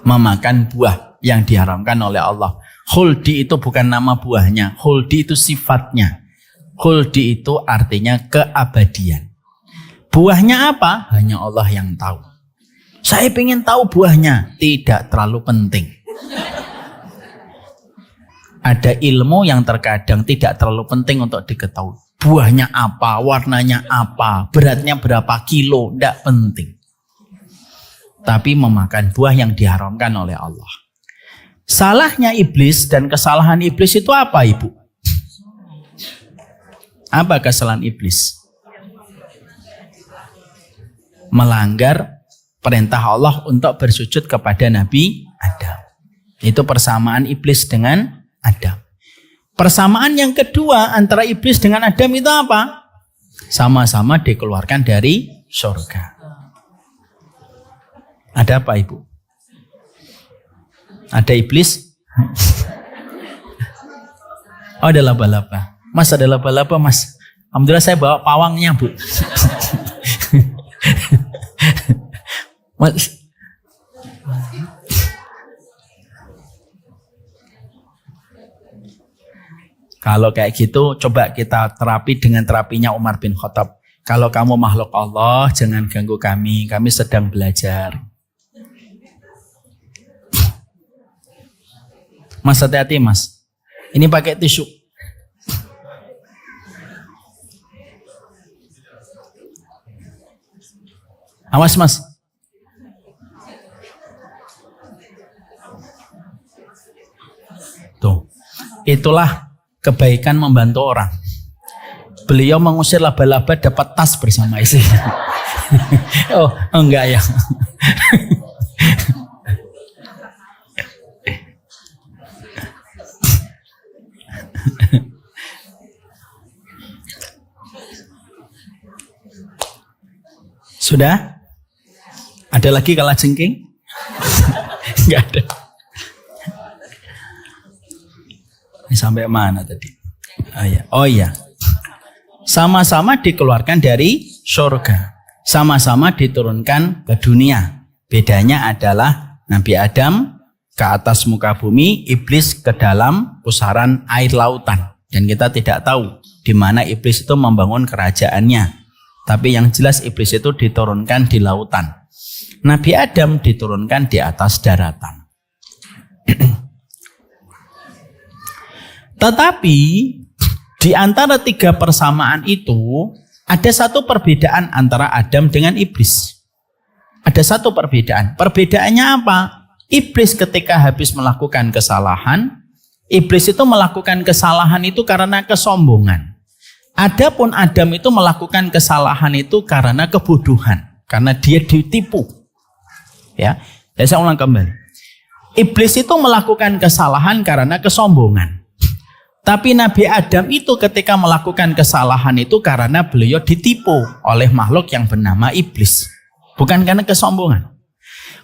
memakan buah yang diharamkan oleh Allah. Khuldi itu bukan nama buahnya, khuldi itu sifatnya. Khuldi itu artinya keabadian. Buahnya apa? Hanya Allah yang tahu. Saya ingin tahu buahnya, tidak terlalu penting. Ada ilmu yang terkadang tidak terlalu penting untuk diketahui. Buahnya apa, warnanya apa, beratnya berapa kilo, tidak penting. Tapi memakan buah yang diharamkan oleh Allah. Salahnya iblis dan kesalahan iblis itu apa, Ibu? Apa kesalahan iblis? Melanggar perintah Allah untuk bersujud kepada Nabi Adam. Itu persamaan iblis dengan Adam. Persamaan yang kedua antara iblis dengan Adam itu apa? Sama-sama dikeluarkan dari surga. Ada apa, Ibu? Ada iblis? Oh, ada laba-laba. Mas, ada laba-laba, Mas. Alhamdulillah saya bawa pawangnya, Bu. Mas. Kalau kayak gitu, coba kita terapi dengan terapinya Umar bin Khattab. Kalau kamu makhluk Allah, jangan ganggu kami sedang belajar. Mas, hati-hati, Mas. Ini pakai tisu. Awas, Mas. Tuh. Itulah kebaikan membantu orang. Beliau mengusir laba-laba dapat tas bersama istri. Oh, enggak ya. Sudah? Ada lagi kalajengking? Enggak ada. Ini sampai mana tadi? Oh iya. Sama-sama dikeluarkan dari surga. Sama-sama diturunkan ke dunia. Bedanya adalah Nabi Adam ke atas muka bumi, iblis ke dalam pusaran air lautan. Dan kita tidak tahu di mana iblis itu membangun kerajaannya. Tapi yang jelas iblis itu diturunkan di lautan. Nabi Adam diturunkan di atas daratan. Tetapi di antara 3 persamaan itu ada satu perbedaan antara Adam dengan iblis. Ada satu perbedaan. Perbedaannya apa? Iblis ketika habis melakukan kesalahan, iblis itu melakukan kesalahan itu karena kesombongan. Adapun Adam itu melakukan kesalahan itu karena kebodohan, karena dia ditipu. Ya, saya ulang kembali. Iblis itu melakukan kesalahan karena kesombongan. Tapi Nabi Adam itu ketika melakukan kesalahan itu karena beliau ditipu oleh makhluk yang bernama iblis. Bukan karena kesombongan.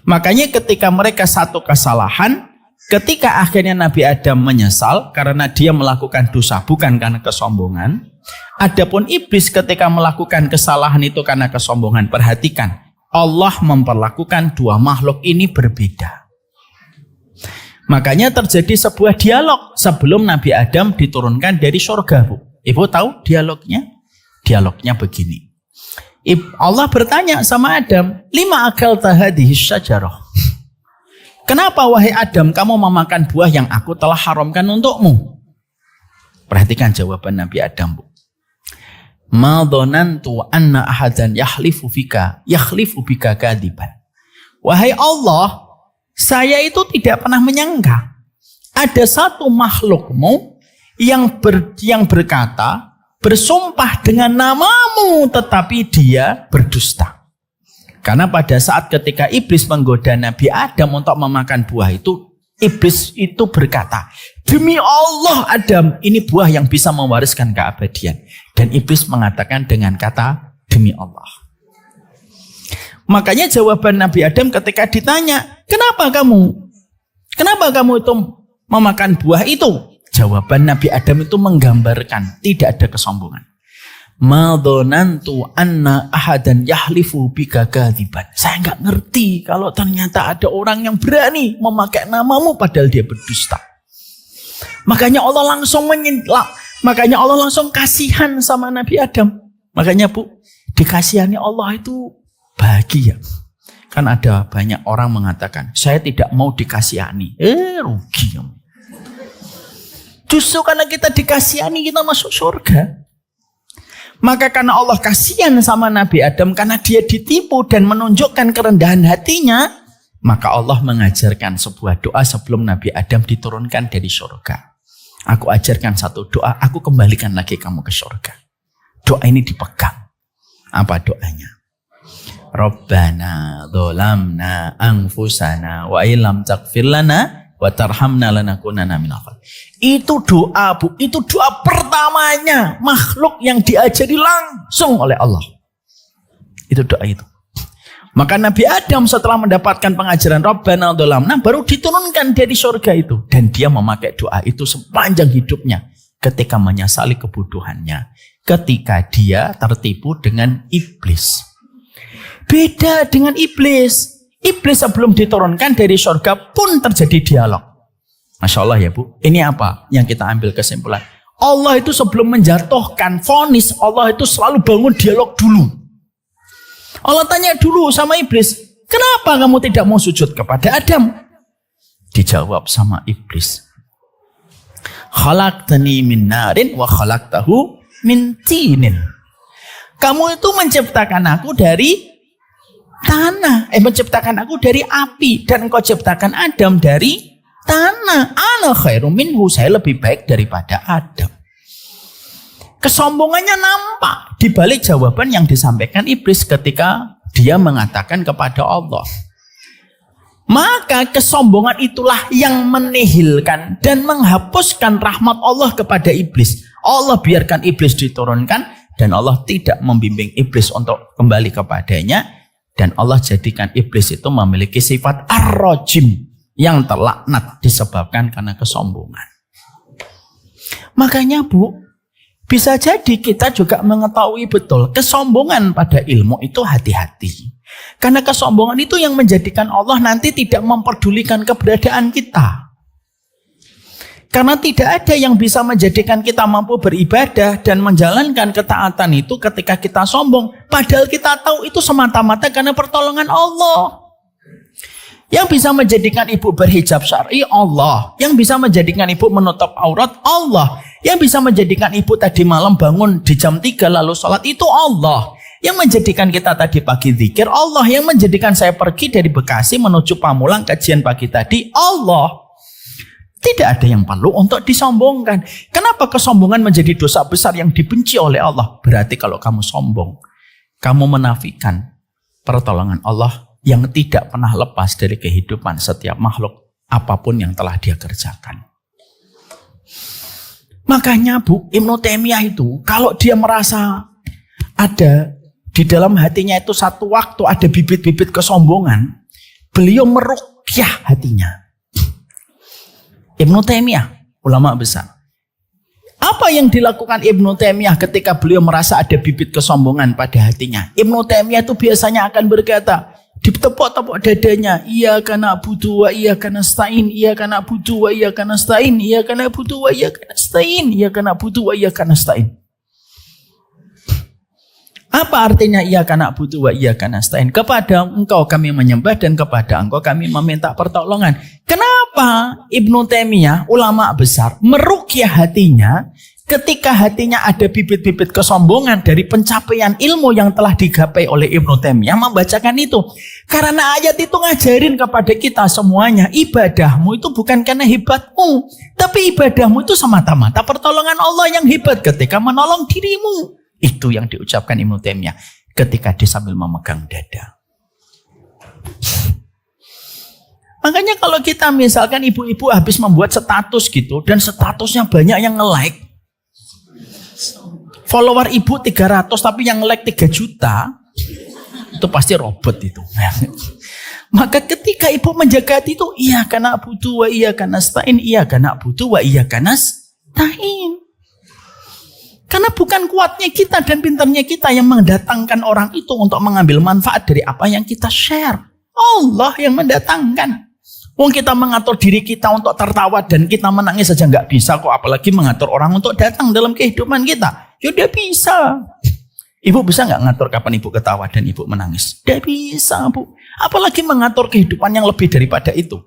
Makanya ketika mereka satu kesalahan, ketika akhirnya Nabi Adam menyesal karena dia melakukan dosa bukan karena kesombongan. Adapun iblis ketika melakukan kesalahan itu karena kesombongan. Perhatikan, Allah memperlakukan 2 makhluk ini berbeda. Makanya terjadi sebuah dialog sebelum Nabi Adam diturunkan dari surga, Bu. Ibu tahu dialognya? Dialognya begini. Allah bertanya sama Adam, "Lima akalta hadhihi syajarah?" Kenapa wahai Adam kamu memakan buah yang aku telah haramkan untukmu? Perhatikan jawaban Nabi Adam, Bu. "Ma dhanantu anna ahadan yahlifu bika kadiban." Wahai Allah, saya itu tidak pernah menyangka ada satu makhlukmu yang berkata, bersumpah dengan namamu, tetapi dia berdusta. Karena pada saat ketika iblis menggoda Nabi Adam untuk memakan buah itu, iblis itu berkata, "Demi Allah Adam, ini buah yang bisa mewariskan keabadian." Dan iblis mengatakan dengan kata, "Demi Allah." Makanya jawaban Nabi Adam ketika ditanya, kenapa kamu itu memakan buah itu? Jawaban Nabi Adam itu menggambarkan tidak ada kesombongan. Ma dhanantu anna ahadan yahlifu bika kadziban. Saya nggak ngerti kalau ternyata ada orang yang berani memakai namamu padahal dia berdusta. Makanya Allah langsung kasihan sama Nabi Adam. Makanya Bu, dikasihani Allah itu bahagia. Kan ada banyak orang mengatakan, saya tidak mau dikasihani. Rugi. Justru karena kita dikasihani, kita masuk surga. Maka karena Allah kasihan sama Nabi Adam, karena dia ditipu dan menunjukkan kerendahan hatinya, maka Allah mengajarkan sebuah doa sebelum Nabi Adam diturunkan dari surga. Aku ajarkan satu doa, aku kembalikan lagi kamu ke surga. Doa ini dipegang. Apa doanya? Rabbana dzolamna anfusana wa illam taghfir lana wa tarhamna lanakunanna minal khasirin. Itu doa, Bu, itu doa pertamanya makhluk yang diajari langsung oleh Allah. Itu doa itu. Maka Nabi Adam setelah mendapatkan pengajaran Rabbana dzolamna baru diturunkan dari surga itu, dan dia memakai doa itu sepanjang hidupnya ketika menyesali kebodohannya, ketika dia tertipu dengan iblis. Beda dengan iblis. Iblis sebelum diturunkan dari surga pun terjadi dialog. Masya Allah ya Bu. Ini apa yang kita ambil kesimpulan? Allah itu sebelum menjatuhkan vonis, Allah itu selalu bangun dialog dulu. Allah tanya dulu sama iblis, kenapa kamu tidak mau sujud kepada Adam? Dijawab sama iblis, khalaqtani min narin wa khalaqtahu min tinin. Kamu itu menciptakan aku dari tanah, menciptakan aku dari api, dan engkau ciptakan Adam dari tanah. Ana khairum minhu, saya lebih baik daripada Adam. Kesombongannya nampak di balik jawaban yang disampaikan iblis ketika dia mengatakan kepada Allah. Maka kesombongan itulah yang menihilkan dan menghapuskan rahmat Allah kepada iblis. Allah biarkan iblis diturunkan dan Allah tidak membimbing iblis untuk kembali kepadanya. Dan Allah jadikan iblis itu memiliki sifat ar-rajim yang terlaknat disebabkan karena kesombongan. Makanya Bu, bisa jadi kita juga mengetahui betul kesombongan pada ilmu itu hati-hati. Karena kesombongan itu yang menjadikan Allah nanti tidak memperdulikan keberadaan kita. Karena tidak ada yang bisa menjadikan kita mampu beribadah dan menjalankan ketaatan itu ketika kita sombong. Padahal kita tahu itu semata-mata karena pertolongan Allah. Yang bisa menjadikan ibu berhijab syar'i Allah. Yang bisa menjadikan ibu menutup aurat Allah. Yang bisa menjadikan ibu tadi malam bangun di jam 3 lalu sholat itu Allah. Yang menjadikan kita tadi pagi zikir Allah. Yang menjadikan saya pergi dari Bekasi menuju Pamulang kajian pagi tadi Allah. Tidak ada yang perlu untuk disombongkan. Kenapa kesombongan menjadi dosa besar yang dibenci oleh Allah? Berarti kalau kamu sombong, kamu menafikan pertolongan Allah yang tidak pernah lepas dari kehidupan setiap makhluk apapun yang telah dia kerjakan. Makanya Bu, Ibnu Taimiyah itu kalau dia merasa ada di dalam hatinya itu satu waktu ada bibit-bibit kesombongan, beliau meruqyah hatinya. Ibnu Taimiyah, ulama besar. Apa yang dilakukan Ibnu Taimiyah ketika beliau merasa ada bibit kesombongan pada hatinya? Ibnu Taimiyah itu biasanya akan berkata, ditepuk-tepuk dadanya, iyyaka na'budu wa iyyaka nasta'in, iyyaka na'budu wa iyyaka nasta'in, iyyaka na'budu wa iyyaka nasta'in, iyyaka na'budu wa iyyaka nasta'in. Apa artinya iyyaka na'budu wa iyyaka nasta'in? Kepada engkau kami menyembah dan kepada engkau kami meminta pertolongan. Kenapa Ibnu Taimiyah, ulama besar, meruqyah hatinya ketika hatinya ada bibit-bibit kesombongan dari pencapaian ilmu yang telah digapai oleh Ibnu Taimiyah membacakan itu? Karena ayat itu ngajarin kepada kita semuanya, ibadahmu itu bukan karena hebatmu, tapi ibadahmu itu semata-mata pertolongan Allah yang hebat ketika menolong dirimu. Itu yang diucapkan Ibnu Taimiyah ketika dia sambil memegang dada. Makanya kalau kita misalkan ibu-ibu habis membuat status gitu dan statusnya banyak yang nge-like. Follower ibu 300 tapi yang like 3 juta. Itu pasti robot itu. Maka ketika ibu menjaga hati itu, iyyaka na'budu wa iyyaka nasta'in, iyyaka na'budu wa iyyaka nasta'in. Karena bukan kuatnya kita dan pintarnya kita yang mendatangkan orang itu untuk mengambil manfaat dari apa yang kita share. Allah yang mendatangkan. Wong kita mengatur diri kita untuk tertawa dan kita menangis saja nggak bisa kok, apalagi mengatur orang untuk datang dalam kehidupan kita. Ya udah bisa. Ibu bisa nggak ngatur kapan ibu ketawa dan ibu menangis? Tidak bisa Bu. Apalagi mengatur kehidupan yang lebih daripada itu.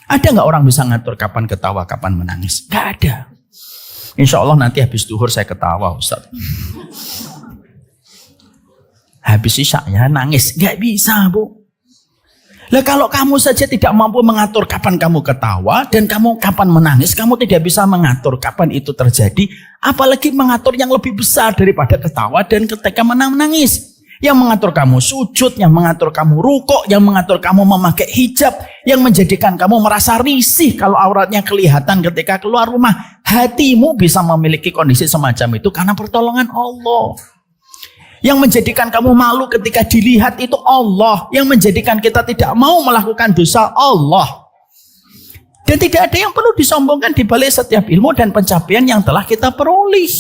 Ada nggak orang bisa ngatur kapan ketawa, kapan menangis? Nggak ada. Insya Allah nanti habis duhur saya ketawa Ustaz. Habis isya ya nangis. Nggak bisa Bu. Lah kalau kamu saja tidak mampu mengatur kapan kamu ketawa dan kamu kapan menangis, kamu tidak bisa mengatur kapan itu terjadi, apalagi mengatur yang lebih besar daripada ketawa dan ketika menangis. Yang mengatur kamu sujud, yang mengatur kamu rukuk, yang mengatur kamu memakai hijab, yang menjadikan kamu merasa risih kalau auratnya kelihatan ketika keluar rumah. Hatimu bisa memiliki kondisi semacam itu karena pertolongan Allah. Yang menjadikan kamu malu ketika dilihat itu Allah. Yang menjadikan kita tidak mau melakukan dosa Allah. Dan tidak ada yang perlu disombongkan di balik setiap ilmu dan pencapaian yang telah kita peroleh.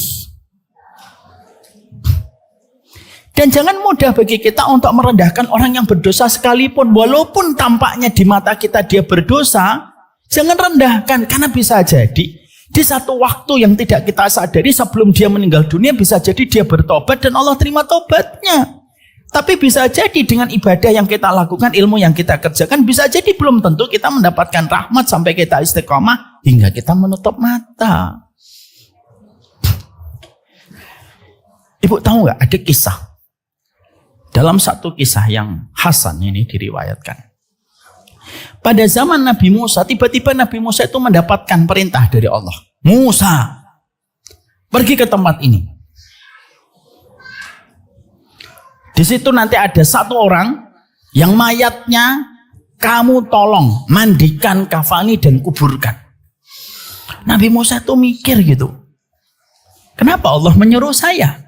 Dan jangan mudah bagi kita untuk merendahkan orang yang berdosa sekalipun. Walaupun tampaknya di mata kita dia berdosa, jangan rendahkan. Karena bisa jadi di satu waktu yang tidak kita sadari sebelum dia meninggal dunia bisa jadi dia bertobat dan Allah terima tobatnya. Tapi bisa jadi dengan ibadah yang kita lakukan, ilmu yang kita kerjakan, bisa jadi belum tentu kita mendapatkan rahmat sampai kita istiqomah hingga kita menutup mata. Ibu tahu nggak ada kisah? Dalam satu kisah yang hasan ini diriwayatkan. Pada zaman Nabi Musa, tiba-tiba Nabi Musa itu mendapatkan perintah dari Allah. Musa, pergi ke tempat ini. Di situ nanti ada satu orang yang mayatnya kamu tolong mandikan, kafani dan kuburkan. Nabi Musa itu mikir gitu. Kenapa Allah menyuruh saya?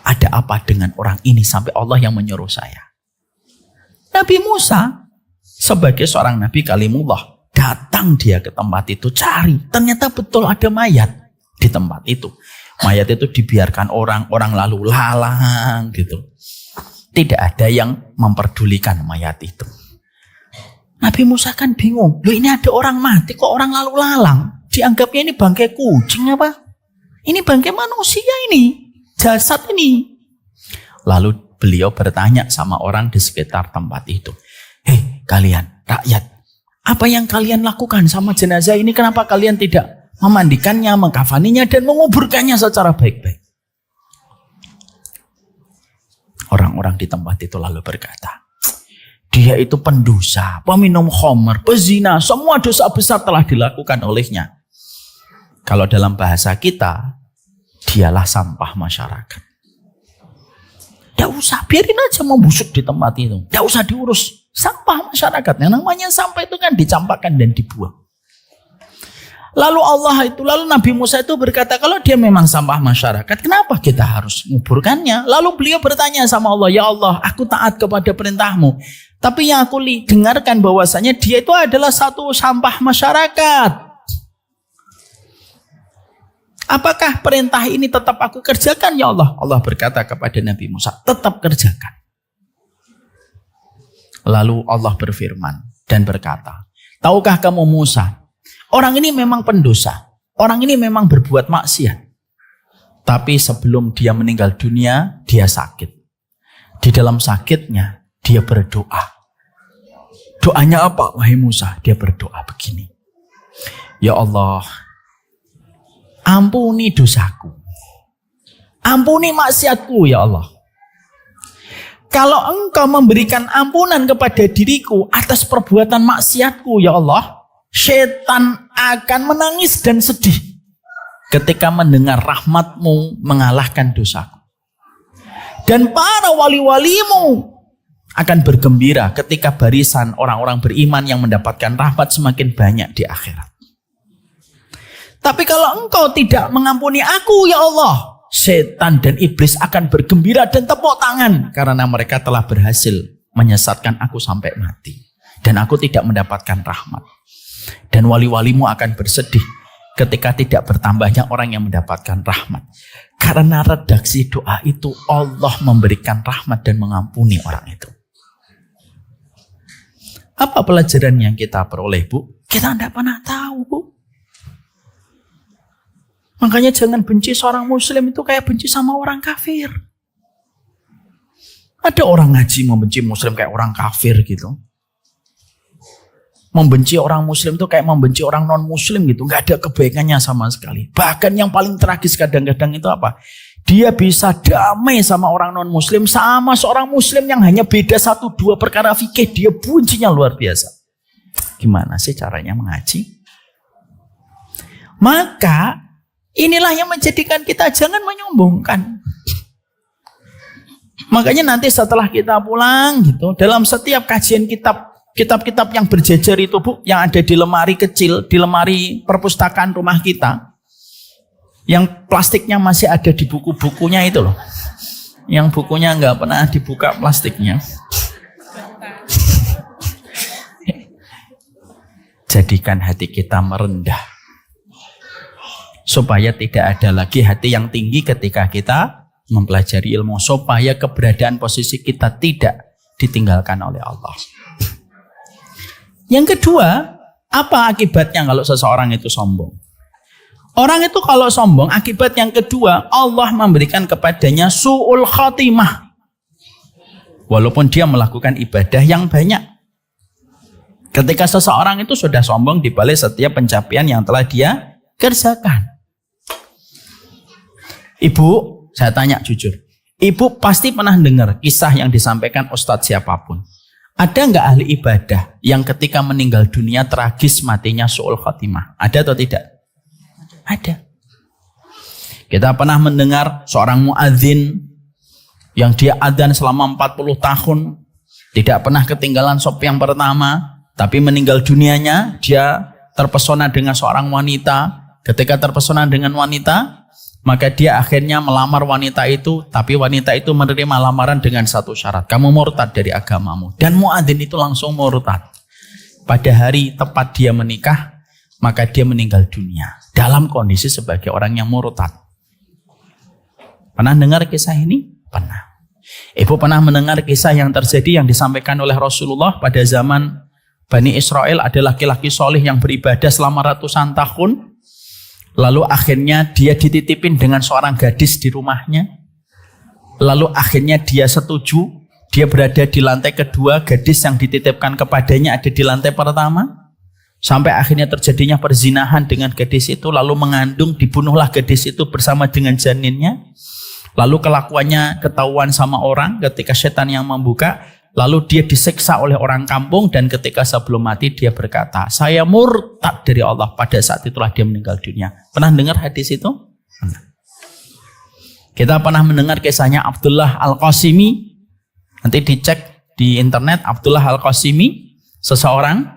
Ada apa dengan orang ini sampai Allah yang menyuruh saya? Nabi Musa sebagai seorang Nabi Kalimullah, datang dia ke tempat itu, cari. Ternyata betul ada mayat di tempat itu. Mayat itu dibiarkan orang lalu lalang gitu. Tidak ada yang memperdulikan mayat itu. Nabi Musa kan bingung. Loh, ini ada orang mati kok orang lalu lalang. Dianggapnya ini bangkai kucing apa? Ini bangkai manusia ini. Jasad ini. Lalu beliau bertanya sama orang di sekitar tempat itu. Hei kalian rakyat, apa yang kalian lakukan sama jenazah ini? Kenapa kalian tidak memandikannya, mengkafaninya, dan menguburkannya secara baik-baik? Orang-orang di tempat itu lalu berkata, dia itu pendosa, peminum khamr, pezina, semua dosa besar telah dilakukan olehnya. Kalau dalam bahasa kita, dialah sampah masyarakat. Tidak usah, biarin aja membusuk di tempat itu. Tidak usah diurus. Sampah masyarakat. Yang namanya sampah itu kan dicampakkan dan dibuang. Lalu Nabi Musa itu berkata, kalau dia memang sampah masyarakat, kenapa kita harus menguburkannya? Lalu beliau bertanya sama Allah, ya Allah, aku taat kepada perintahmu. Tapi yang aku dengarkan bahwasanya dia itu adalah satu sampah masyarakat. Apakah perintah ini tetap aku kerjakan ya Allah? Allah berkata kepada Nabi Musa, tetap kerjakan. Lalu Allah berfirman dan berkata, tahukah kamu Musa, orang ini memang pendosa, orang ini memang berbuat maksiat. Tapi sebelum dia meninggal dunia, dia sakit. Di dalam sakitnya, dia berdoa. Doanya apa, wahai Musa? Dia berdoa begini. Ya Allah, ampuni dosaku. Ampuni maksiatku ya Allah. Kalau engkau memberikan ampunan kepada diriku atas perbuatan maksiatku ya Allah, setan akan menangis dan sedih ketika mendengar rahmatmu mengalahkan dosaku. Dan para wali-walimu akan bergembira ketika barisan orang-orang beriman yang mendapatkan rahmat semakin banyak di akhirat. Tapi kalau engkau tidak mengampuni aku ya Allah, setan dan iblis akan bergembira dan tepuk tangan karena mereka telah berhasil menyesatkan aku sampai mati. Dan aku tidak mendapatkan rahmat. Dan wali-walimu akan bersedih ketika tidak bertambahnya orang yang mendapatkan rahmat. Karena redaksi doa itu Allah memberikan rahmat dan mengampuni orang itu. Apa pelajaran yang kita peroleh, Bu? Kita tidak pernah tahu, Bu. Makanya jangan benci seorang muslim itu kayak benci sama orang kafir. Ada orang ngaji membenci muslim kayak orang kafir gitu. Membenci orang muslim itu kayak membenci orang non muslim gitu. Gak ada kebaikannya sama sekali. Bahkan yang paling tragis kadang-kadang itu apa? Dia bisa damai sama orang non muslim, sama seorang muslim yang hanya beda 1-2 perkara fikih, dia bencinya luar biasa. Gimana sih caranya mengaji? Maka inilah yang menjadikan kita jangan menyombongkan. Makanya nanti setelah kita pulang gitu, dalam setiap kajian kitab-kitab yang berjejer itu, Bu, yang ada di lemari kecil, di lemari perpustakaan rumah kita, yang plastiknya masih ada di buku-bukunya itu loh, yang bukunya nggak pernah dibuka plastiknya. Jadikan hati kita merendah, supaya tidak ada lagi hati yang tinggi ketika kita mempelajari ilmu, supaya keberadaan posisi kita tidak ditinggalkan oleh Allah. Yang kedua, apa akibatnya kalau seseorang itu sombong? Orang itu kalau sombong, akibat yang kedua, Allah memberikan kepadanya su'ul khatimah. Walaupun dia melakukan ibadah yang banyak. Ketika seseorang itu sudah sombong di balik setiap pencapaian yang telah dia kerjakan. Ibu, saya tanya jujur. Ibu pasti pernah dengar kisah yang disampaikan ustadz siapapun. Ada nggak ahli ibadah yang ketika meninggal dunia tragis matinya su'ul khatimah? Ada atau tidak? Ada. Kita pernah mendengar seorang muadzin yang dia adzan selama 40 tahun, tidak pernah ketinggalan shop yang pertama, tapi meninggal dunianya dia terpesona dengan seorang wanita. Ketika terpesona dengan wanita, Maka dia akhirnya melamar wanita itu, tapi wanita itu menerima lamaran dengan satu syarat. Kamu murtad dari agamamu. Dan muadzin itu langsung murtad. Pada hari tepat dia menikah, maka dia meninggal dunia. Dalam kondisi sebagai orang yang murtad. Pernah dengar kisah ini? Pernah. Ibu pernah mendengar kisah yang terjadi yang disampaikan oleh Rasulullah pada zaman Bani Israel. Ada laki-laki soleh yang beribadah selama ratusan tahun. Lalu akhirnya dia dititipin dengan seorang gadis di rumahnya. Lalu akhirnya dia setuju. Dia berada di lantai kedua, gadis yang dititipkan kepadanya ada di lantai pertama. Sampai akhirnya terjadinya perzinahan dengan gadis itu. Lalu mengandung, dibunuhlah gadis itu bersama dengan janinnya. Lalu kelakuannya ketahuan sama orang ketika setan yang membuka. Lalu dia disiksa oleh orang kampung dan ketika sebelum mati dia berkata, saya murtad dari Allah. Pada saat itulah dia meninggal dunia. Pernah dengar hadis itu? Pernah. Kita pernah mendengar kisahnya Abdullah Al-Qasimi. Nanti dicek di internet, Abdullah Al-Qasimi. Seorang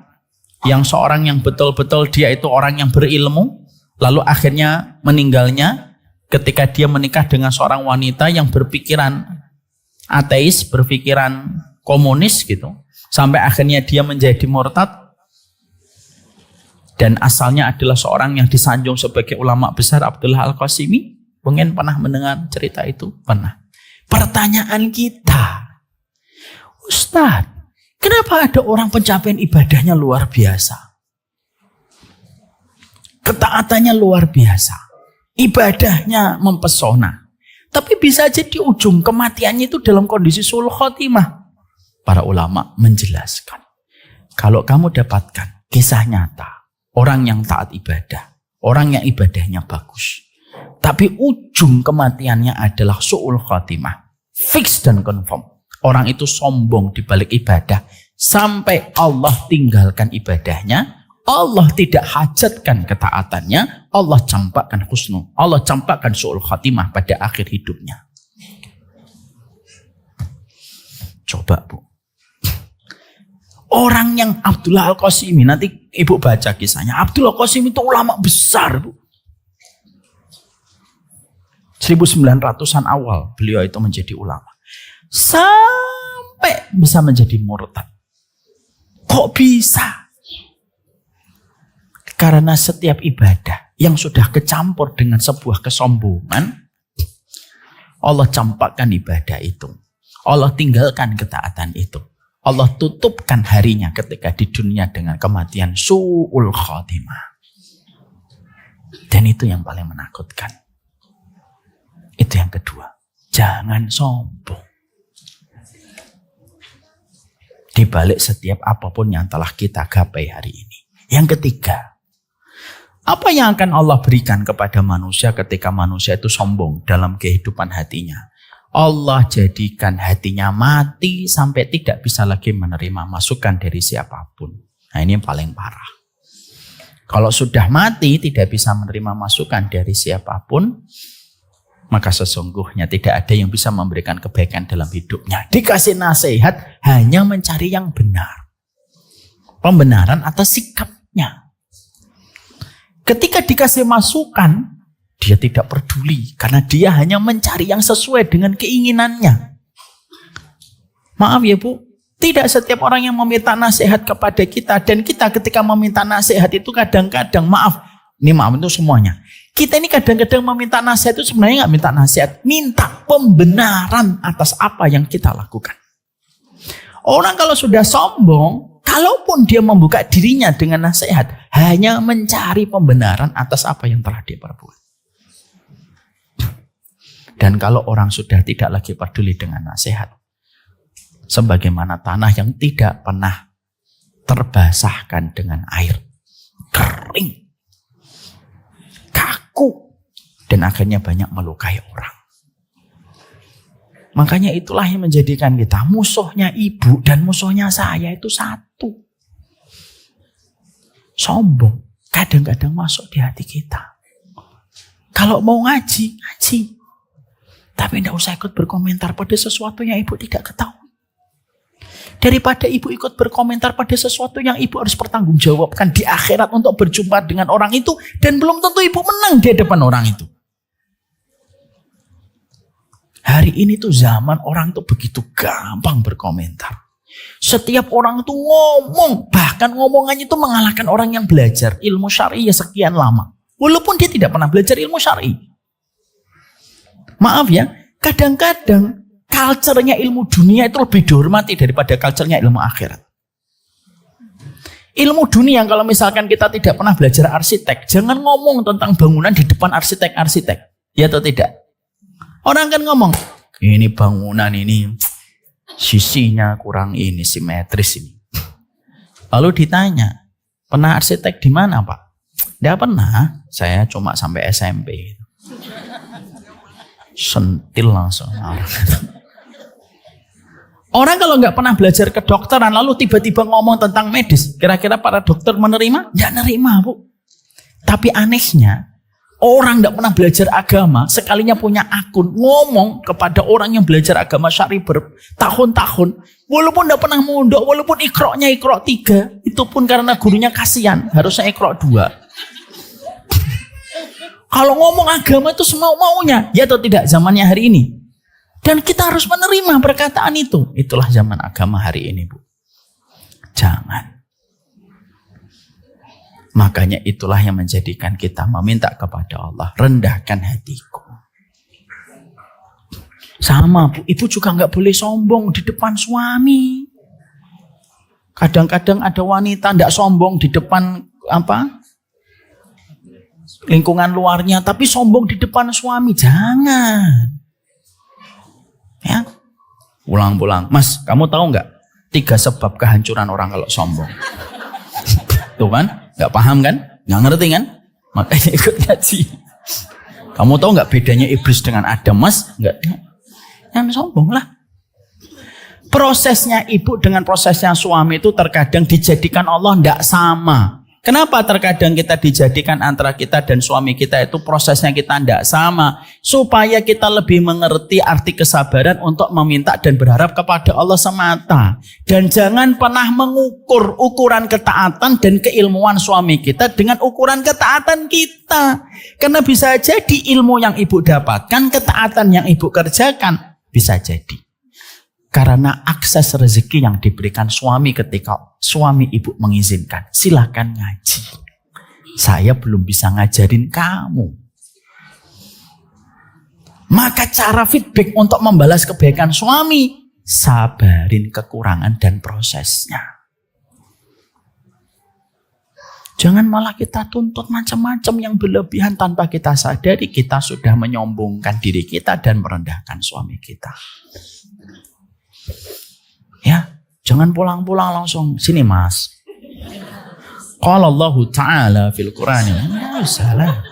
yang betul-betul dia itu orang yang berilmu. Lalu akhirnya meninggalnya ketika dia menikah dengan seorang wanita yang berpikiran ateis, berpikiran komunis gitu, sampai akhirnya dia menjadi murtad dan asalnya adalah seorang yang disanjung sebagai ulama besar, Abdullah Al-Qasimi. Mungkin pernah mendengar cerita itu? Pernah. Pertanyaan kita, Ustadz, kenapa ada orang pencapaian ibadahnya luar biasa, ketaatannya luar biasa, ibadahnya mempesona, tapi bisa jadi ujung kematiannya itu dalam kondisi su'ul khotimah? Para ulama menjelaskan, kalau kamu dapatkan kisah nyata, orang yang taat ibadah, orang yang ibadahnya bagus, tapi ujung kematiannya adalah su'ul khatimah, fix dan confirm. Orang itu sombong di balik ibadah, sampai Allah tinggalkan ibadahnya, Allah tidak hajatkan ketaatannya, Allah campakkan husnu, Allah campakkan su'ul khatimah pada akhir hidupnya. Coba Bu. Orang yang Abdullah Al-Qasimi, nanti ibu baca kisahnya. Abdullah Al-Qasimi itu ulama besar Bu. 1900-an awal beliau itu menjadi ulama. Sampai bisa menjadi murtad. Kok bisa? Karena setiap ibadah yang sudah kecampur dengan sebuah kesombongan, Allah campakkan ibadah itu. Allah tinggalkan ketaatan itu. Allah tutupkan harinya ketika di dunia dengan kematian su'ul khatimah. Dan itu yang paling menakutkan. Itu yang kedua. Jangan sombong. Di balik setiap apapun yang telah kita gapai hari ini. Yang ketiga. Apa yang akan Allah berikan kepada manusia ketika manusia itu sombong dalam kehidupan hatinya? Allah jadikan hatinya mati sampai tidak bisa lagi menerima masukan dari siapapun. Nah ini yang paling parah. Kalau sudah mati tidak bisa menerima masukan dari siapapun, maka sesungguhnya tidak ada yang bisa memberikan kebaikan dalam hidupnya. Dikasih nasihat hanya mencari yang benar. Pembenaran atas sikapnya. Ketika dikasih masukan, dia tidak peduli karena dia hanya mencari yang sesuai dengan keinginannya. Maaf ya Bu, tidak setiap orang yang meminta nasihat kepada kita dan kita ketika meminta nasihat itu kadang-kadang ini maaf itu semuanya. Kita ini kadang-kadang meminta nasihat itu sebenarnya nggak minta nasihat, minta pembenaran atas apa yang kita lakukan. Orang kalau sudah sombong, kalaupun dia membuka dirinya dengan nasihat, hanya mencari pembenaran atas apa yang telah dia perbuat. Dan kalau orang sudah tidak lagi peduli dengan nasihat, sebagaimana tanah yang tidak pernah terbasahkan dengan air, kering, kaku, dan akhirnya banyak melukai orang. Makanya itulah yang menjadikan kita musuhnya ibu dan musuhnya saya itu satu. Sombong kadang-kadang masuk di hati kita. Kalau mau ngaji, ngaji. Tapi tidak usah ikut berkomentar pada sesuatu yang ibu tidak ketahui. Daripada ibu ikut berkomentar pada sesuatu yang ibu harus pertanggungjawabkan di akhirat untuk berjumpa dengan orang itu. Dan belum tentu ibu menang di depan orang itu. Hari ini tuh zaman orang tuh begitu gampang berkomentar. Setiap orang tuh ngomong, bahkan ngomongannya itu mengalahkan orang yang belajar ilmu syar'i ya sekian lama. Walaupun dia tidak pernah belajar ilmu syar'i. Maaf ya, kadang-kadang culture-nya ilmu dunia itu lebih dihormati daripada culture-nya ilmu akhirat. Ilmu dunia kalau misalkan kita tidak pernah belajar arsitek, jangan ngomong tentang bangunan di depan arsitek-arsitek. Ya atau tidak? Orang kan ngomong, ini bangunan ini sisinya kurang ini, simetris ini. Lalu ditanya, pernah arsitek di mana Pak? Tidak pernah, saya cuma sampai SMP. Sentil langsung. Orang kalau nggak pernah belajar kedokteran lalu tiba-tiba ngomong tentang medis, kira-kira para dokter menerima? Nggak nerima Bu. Tapi anehnya, orang nggak pernah belajar agama, sekalinya punya akun ngomong kepada orang yang belajar agama syar'i bertahun-tahun, walaupun nggak pernah mondok, walaupun ikroknya ikrok 3, itu pun karena gurunya kasihan, harusnya ikrok 2. Kalau ngomong agama itu semau-maunya, ya atau tidak zamannya hari ini? Dan kita harus menerima perkataan itu. Itulah zaman agama hari ini, Bu. Jangan. Makanya itulah yang menjadikan kita meminta kepada Allah, rendahkan hatiku. Sama Bu, ibu juga nggak boleh sombong di depan suami. Kadang-kadang ada wanita nggak sombong di depan lingkungan luarnya, tapi sombong di depan suami. Jangan. Ya, pulang-pulang. Mas, kamu tahu nggak 3 sebab kehancuran orang kalau sombong? Tuh kan? Nggak paham kan? Nggak ngerti kan? Makanya ikut ngaji. Kamu tahu nggak bedanya iblis dengan Adam, Mas? Nggak. Yang sombong lah. Prosesnya ibu dengan prosesnya suami itu terkadang dijadikan Allah nggak sama. Kenapa terkadang kita dijadikan antara kita dan suami kita itu prosesnya kita tidak sama? Supaya kita lebih mengerti arti kesabaran untuk meminta dan berharap kepada Allah semata. Dan jangan pernah mengukur ukuran ketaatan dan keilmuan suami kita dengan ukuran ketaatan kita. Karena bisa jadi ilmu yang ibu dapatkan, ketaatan yang ibu kerjakan, bisa jadi. Karena akses rezeki yang diberikan suami ketika suami ibu mengizinkan. Silakan ngaji. Saya belum bisa ngajarin kamu. Maka cara feedback untuk membalas kebaikan suami, sabarin kekurangan dan prosesnya. Jangan malah kita tuntut macam-macam yang berlebihan tanpa kita sadari kita sudah menyombongkan diri kita dan merendahkan suami kita. Ya, jangan pulang-pulang langsung sini Mas. Qala Allah Ta'ala fil Qur'an. Ya, salah.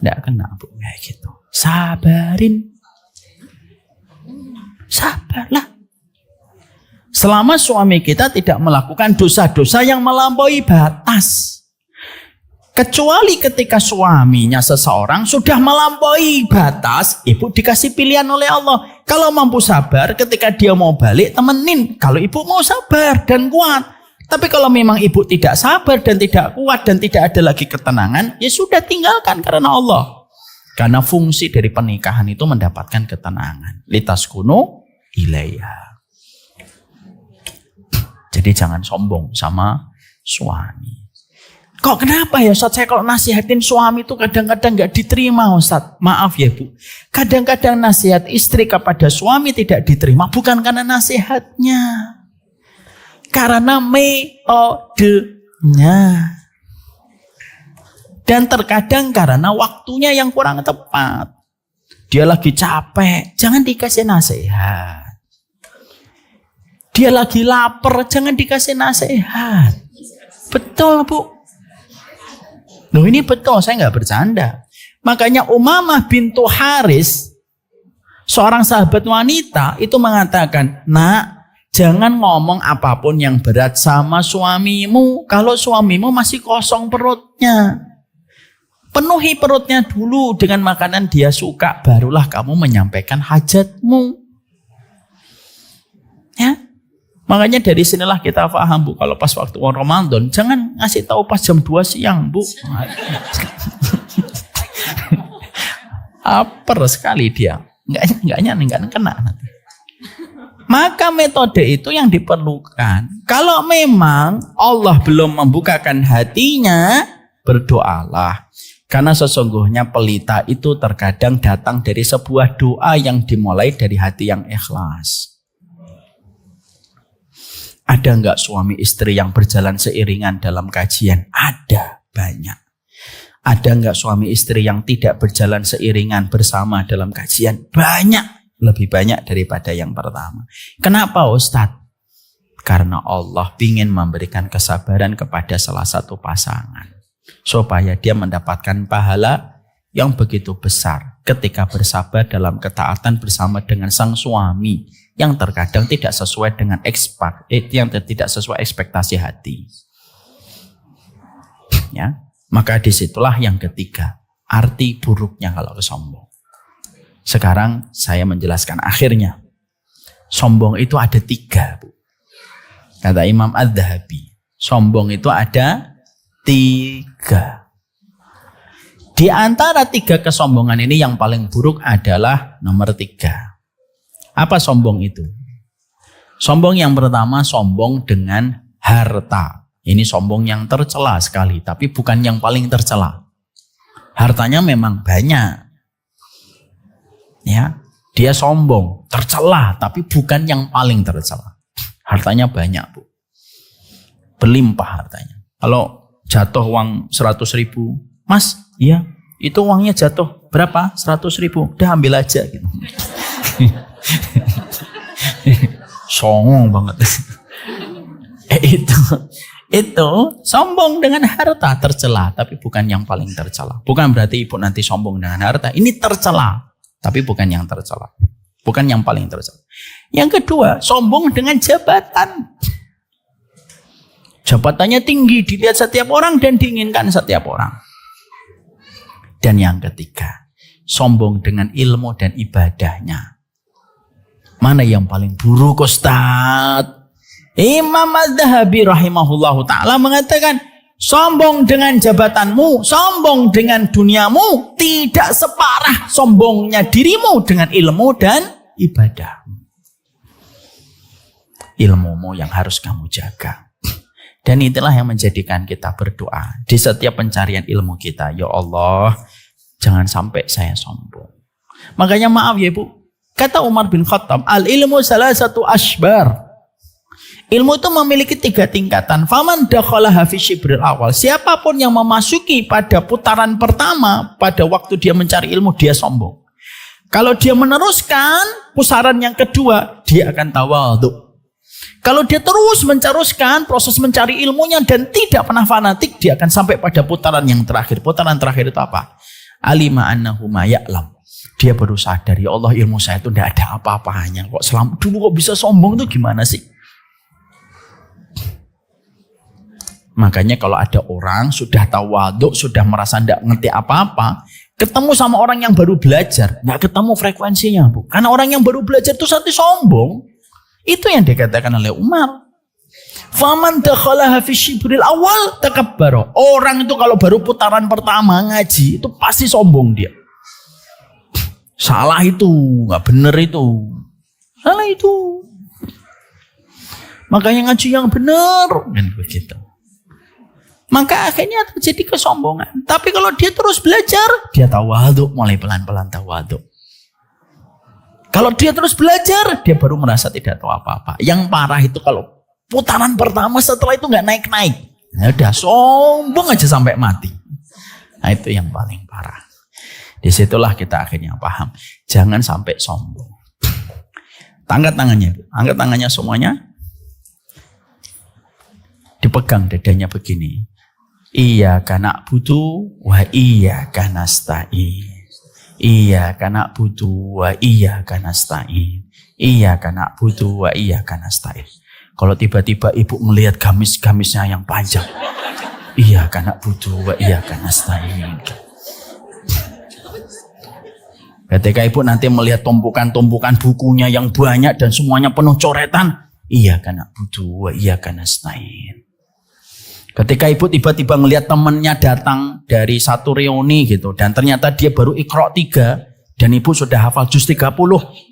Nggak kena Bu kayak gitu. Sabarin. Sabarlah. Selama suami kita tidak melakukan dosa-dosa yang melampaui batas. Kecuali ketika suaminya seseorang sudah melampaui batas, ibu dikasih pilihan oleh Allah. Kalau mampu sabar, ketika dia mau balik, temenin. Kalau ibu mau sabar dan kuat. Tapi kalau memang ibu tidak sabar dan tidak kuat dan tidak ada lagi ketenangan, ya sudah tinggalkan karena Allah. Karena fungsi dari pernikahan itu mendapatkan ketenangan. Litaskunu ilaiha. Jadi jangan sombong sama suami. Kok kenapa ya Ustaz, saya kalau nasihatin suami itu kadang-kadang gak diterima Ustaz. Maaf ya Bu. Kadang-kadang nasihat istri kepada suami tidak diterima bukan karena nasihatnya. Karena metodenya. Dan terkadang karena waktunya yang kurang tepat. Dia lagi capek, jangan dikasih nasihat. Dia lagi lapar, jangan dikasih nasihat. Betul Bu. Loh ini betul, saya nggak bercanda. Makanya Umamah bintu Haris, seorang sahabat wanita itu mengatakan, nak, jangan ngomong apapun yang berat sama suamimu. Kalau suamimu masih kosong perutnya. Penuhi perutnya dulu dengan makanan dia suka, barulah kamu menyampaikan hajatmu. Ya. Makanya dari sinilah kita paham Bu, kalau pas waktu Ramadan jangan ngasih tahu pas jam 2 siang Bu. Aper sekali dia. Enggak kena nanti. Maka metode itu yang diperlukan. Kalau memang Allah belum membukakan hatinya, berdoalah. Karena sesungguhnya pelita itu terkadang datang dari sebuah doa yang dimulai dari hati yang ikhlas. Ada enggak suami istri yang berjalan seiringan dalam kajian? Ada, banyak. Ada enggak suami istri yang tidak berjalan seiringan bersama dalam kajian? Banyak. Lebih banyak daripada yang pertama. Kenapa Ustadz? Karena Allah ingin memberikan kesabaran kepada salah satu pasangan. Supaya dia mendapatkan pahala yang begitu besar ketika bersabar dalam ketaatan bersama dengan sang suami yang terkadang tidak sesuai dengan tidak sesuai ekspektasi hati. Ya, maka disitulah yang ketiga, arti buruknya kalau sombong. Sekarang saya menjelaskan akhirnya. Sombong itu ada 3, Bu. Kata Imam Adz-Dzahabi. Sombong itu ada 3. Di antara 3 kesombongan ini yang paling buruk adalah nomor 3. Apa sombong itu? Sombong yang pertama, sombong dengan harta. Ini sombong yang tercela sekali, tapi bukan yang paling tercela. Hartanya memang banyak. Ya, dia sombong, tercela, tapi bukan yang paling tercela. Hartanya banyak, Bu. Berlimpah hartanya. Kalau jatuh uang 100.000, Mas, iya, itu uangnya jatuh berapa? 100.000. Udah ambil aja gitu. Songong banget. Itu sombong dengan harta, tercela, tapi bukan yang paling tercela. Bukan berarti ibu nanti sombong dengan harta. Ini tercela. Tapi bukan yang tercela. Bukan yang paling tercela. Yang kedua, sombong dengan jabatan. Jabatannya tinggi, dilihat setiap orang dan diinginkan setiap orang. Dan yang ketiga, sombong dengan ilmu dan ibadahnya. Mana yang paling buruk, Ustaz? Imam Adz-Dzahabi rahimahullahu ta'ala mengatakan, sombong dengan jabatanmu, sombong dengan duniamu, tidak separah sombongnya dirimu dengan ilmu dan ibadah. Ilmumu yang harus kamu jaga. Dan itulah yang menjadikan kita berdoa. Di setiap pencarian ilmu kita, ya Allah, jangan sampai saya sombong. Makanya maaf ya Ibu, kata Umar bin Khattab, al-ilmu salah satu asbar. Ilmu itu memiliki 3 tingkatan. Faman dakhalaha fi syibril awal. Siapapun yang memasuki pada putaran pertama, pada waktu dia mencari ilmu, dia sombong. Kalau dia meneruskan pusaran yang kedua, dia akan tawadhu. Kalau dia terus meneruskan proses mencari ilmunya dan tidak pernah fanatik, dia akan sampai pada putaran yang terakhir. Putaran terakhir itu apa? Alima annahu ma ya'lam. Dia baru sadar, ya Allah, ilmu saya itu tidak ada apa-apanya. Kok selama dulu kok bisa sombong itu gimana sih? Makanya kalau ada orang sudah tawadhu, sudah merasa tidak ngerti apa-apa, ketemu sama orang yang baru belajar, nggak ketemu frekuensinya, Bu. Karena orang yang baru belajar itu satu sombong. Itu yang dikatakan oleh Umar. Faman dakhalaha fi syibril awal takabbara. Orang itu kalau baru putaran pertama ngaji, itu pasti sombong dia. Salah itu, nggak benar itu. Salah itu. Makanya ngaji yang benar, kan begitu. Maka akhirnya terjadi kesombongan. Tapi kalau dia terus belajar, dia tawadhu, mulai pelan-pelan tawadhu. Kalau dia terus belajar, dia baru merasa tidak tahu apa-apa. Yang parah itu kalau putaran pertama, setelah itu nggak naik-naik. Ya udah sombong aja sampai mati. Nah itu yang paling parah. Disitulah kita akhirnya paham. Jangan sampai sombong. Angkat tangannya. Angkat tangannya semuanya. Dipegang dadanya begini. Iyyaka na'budu wa iyyaka nasta'in. Iyyaka na'budu wa iyyaka nasta'in. Iyyaka na'budu wa iyyaka nasta'in. Kalau tiba-tiba ibu melihat gamis-gamisnya yang panjang. Iyyaka na'budu wa iyyaka nasta'in. Ketika ibu nanti melihat tumpukan-tumpukan bukunya yang banyak dan semuanya penuh coretan. Iyyaka na'budu wa iyyaka nasta'in. Ketika ibu tiba-tiba melihat temannya datang dari satu reuni gitu dan ternyata dia baru Iqra 3, Dan ibu sudah hafal juz 30.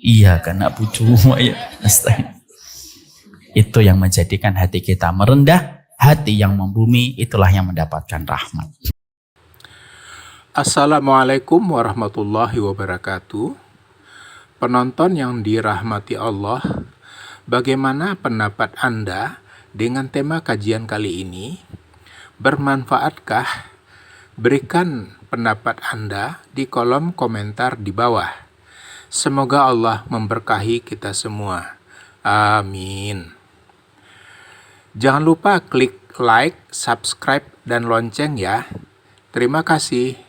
Iya karena bucu. Itu yang menjadikan hati kita merendah. Hati yang membumi, itulah yang mendapatkan rahmat. Assalamualaikum warahmatullahi wabarakatuh. Penonton yang dirahmati Allah, bagaimana pendapat Anda dengan tema kajian kali ini? Bermanfaatkah? Berikan pendapat Anda di kolom komentar di bawah. Semoga Allah memberkahi kita semua. Amin. Jangan lupa klik like, subscribe, dan lonceng ya. Terima kasih.